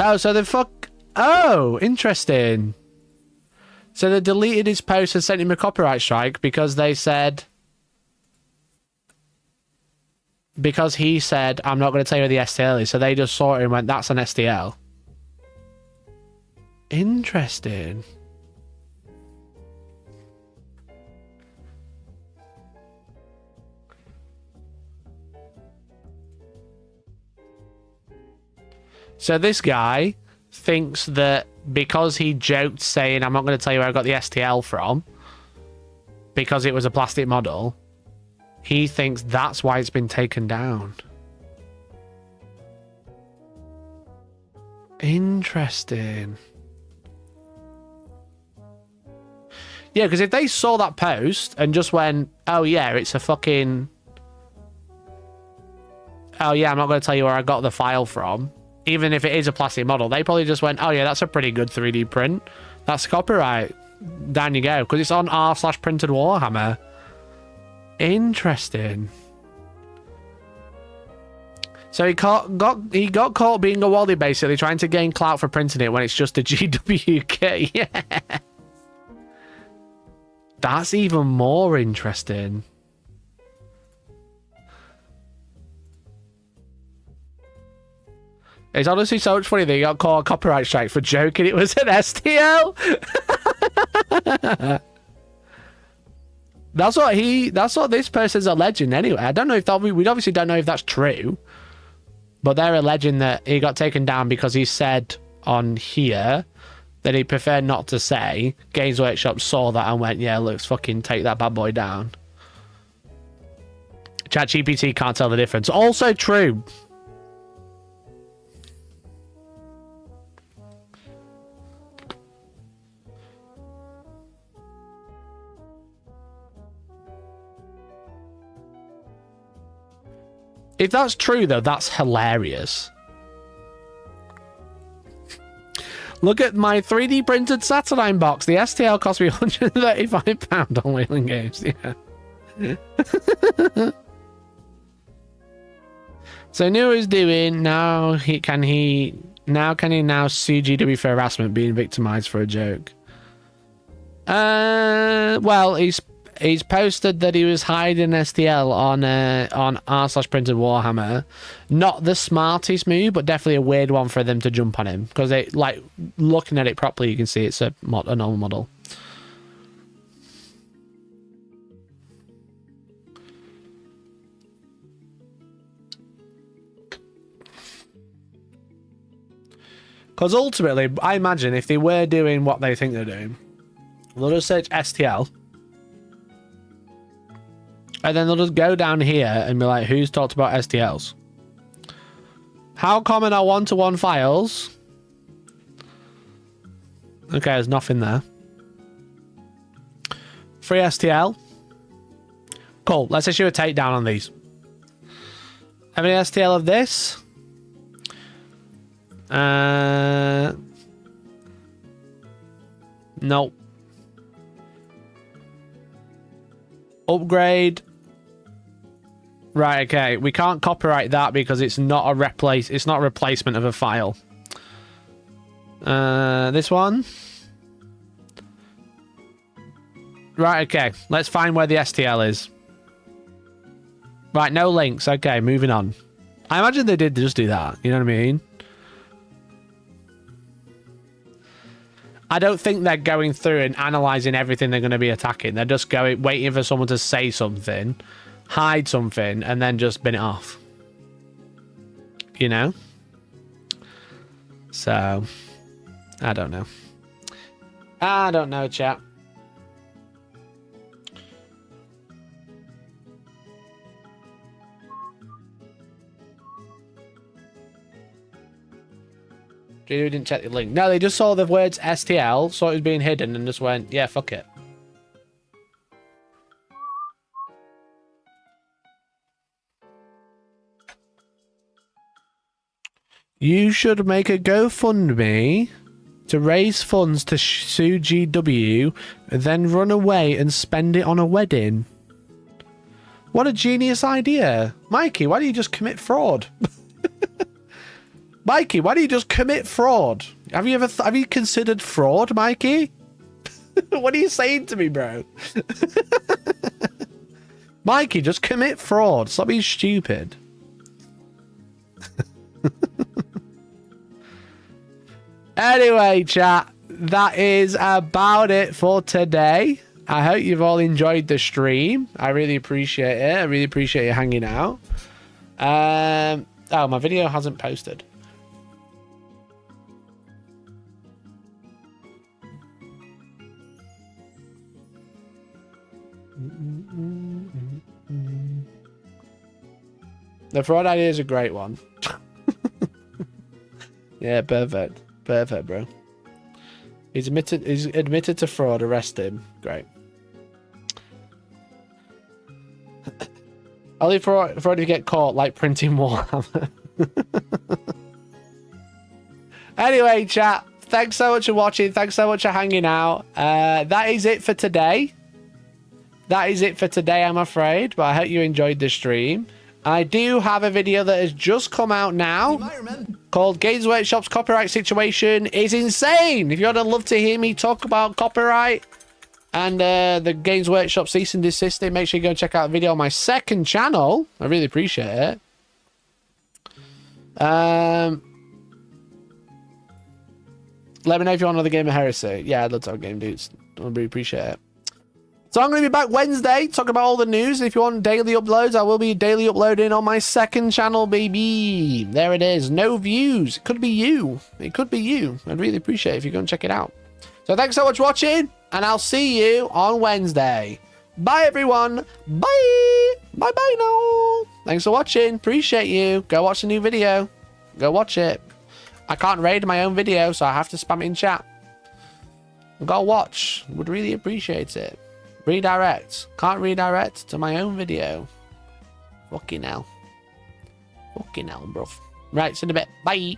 Oh, so the fuck... Oh, interesting. So they deleted his post and sent him a copyright strike because they said... Because he said, I'm not going to tell you where the STL is. So they just saw it and went, that's an STL. Interesting. So this guy thinks that because he joked saying, I'm not going to tell you where I got the STL from, because it was a plastic model, he thinks that's why it's been taken down. Interesting. Yeah, because if they saw that post and just went, oh yeah, it's a fucking... Oh yeah, I'm not going to tell you where I got the file from. Even if it is a plastic model, they probably just went, oh yeah, that's a pretty good 3D print. That's copyright. Down you go. Because it's on r/printed Warhammer. Interesting. So he got caught being a wally, basically, trying to gain clout for printing it when it's just a GWK. Yeah. That's even more interesting. It's honestly so much funny that he got caught a copyright strike for joking it was an STL. That's what this person's alleging anyway. I don't know if we obviously don't know if that's true. But they're alleging that he got taken down because he said on here that he preferred not to say. Games Workshop saw that and went, yeah, let's fucking take that bad boy down. ChatGPT can't tell the difference. Also true. If that's true, though, that's hilarious. Look at my 3D printed Saturnine box. The STL cost me £135 on Wayland Games. Yeah. So knew what he was doing. Now can he now sue GW for harassment, being victimized for a joke? Well, he's posted that he was hiding STL on r/printed Warhammer. Not the smartest move, but definitely a weird one for them to jump on him, because they, like, looking at it properly, you can see it's a normal model. Because ultimately, I imagine if they were doing what they think they're doing, they'll just search STL. And then they'll just go down here and be like, who's talked about STLs? How common are one-to-one files? Okay, there's nothing there. Free STL. Cool, let's issue a takedown on these. Have any STL of this? Nope. Upgrade. Right, okay. We can't copyright that because it's not a replacement of a file. This one. Right, okay. Let's find where the STL is. Right, no links. Okay, moving on. I imagine they did just do that. You know what I mean? I don't think they're going through and analysing everything they're going to be attacking. They're just waiting for someone to say something, hide something, and then just bin it off. you know? So, I don't know. I don't know, chat. They didn't check the link. No, they just saw the words STL, saw it was being hidden, and just went, yeah, fuck it. You should make a GoFundMe to raise funds to sue GW, then run away and spend it on a wedding. What a genius idea. Mikey, why don't you just commit fraud? Mikey, why don't you just commit fraud? Have you considered fraud, Mikey? What are you saying to me, bro? Mikey, just commit fraud. Stop being stupid. Anyway, chat, that is about it for today. I hope you've all enjoyed the stream. I really appreciate it. I really appreciate you hanging out. Oh, my video hasn't posted. The fraud idea is a great one. Yeah, perfect. Perfect, bro. He's admitted to fraud. Arrest him. Great. Only for to get caught, like printing Warhammer. Anyway, chat. Thanks so much for watching. Thanks so much for hanging out. That is it for today. That is it for today, I'm afraid. But I hope you enjoyed the stream. I do have a video that has just come out now called Games Workshop's copyright situation is insane. If you'd love to hear me talk about copyright and the Games Workshop cease and desist, make sure you go check out a video on my second channel. I really appreciate it. Let me know if you want another game of Heresy. Yeah, I'd love to have a game, dudes. I really appreciate it. So I'm going to be back Wednesday talking about all the news. If you want daily uploads, I will be daily uploading on my second channel, baby. There it is. No views. It could be you. It could be you. I'd really appreciate it if you go and check it out. So thanks so much for watching, and I'll see you on Wednesday. Bye, everyone. Bye. Bye-bye now. Thanks for watching. Appreciate you. Go watch the new video. Go watch it. I can't raid my own video, so I have to spam it in chat. Go watch. Would really appreciate it. Redirect. Can't redirect to my own video. Fucking hell. Fucking hell, bruv. Right, see you in a bit. Bye.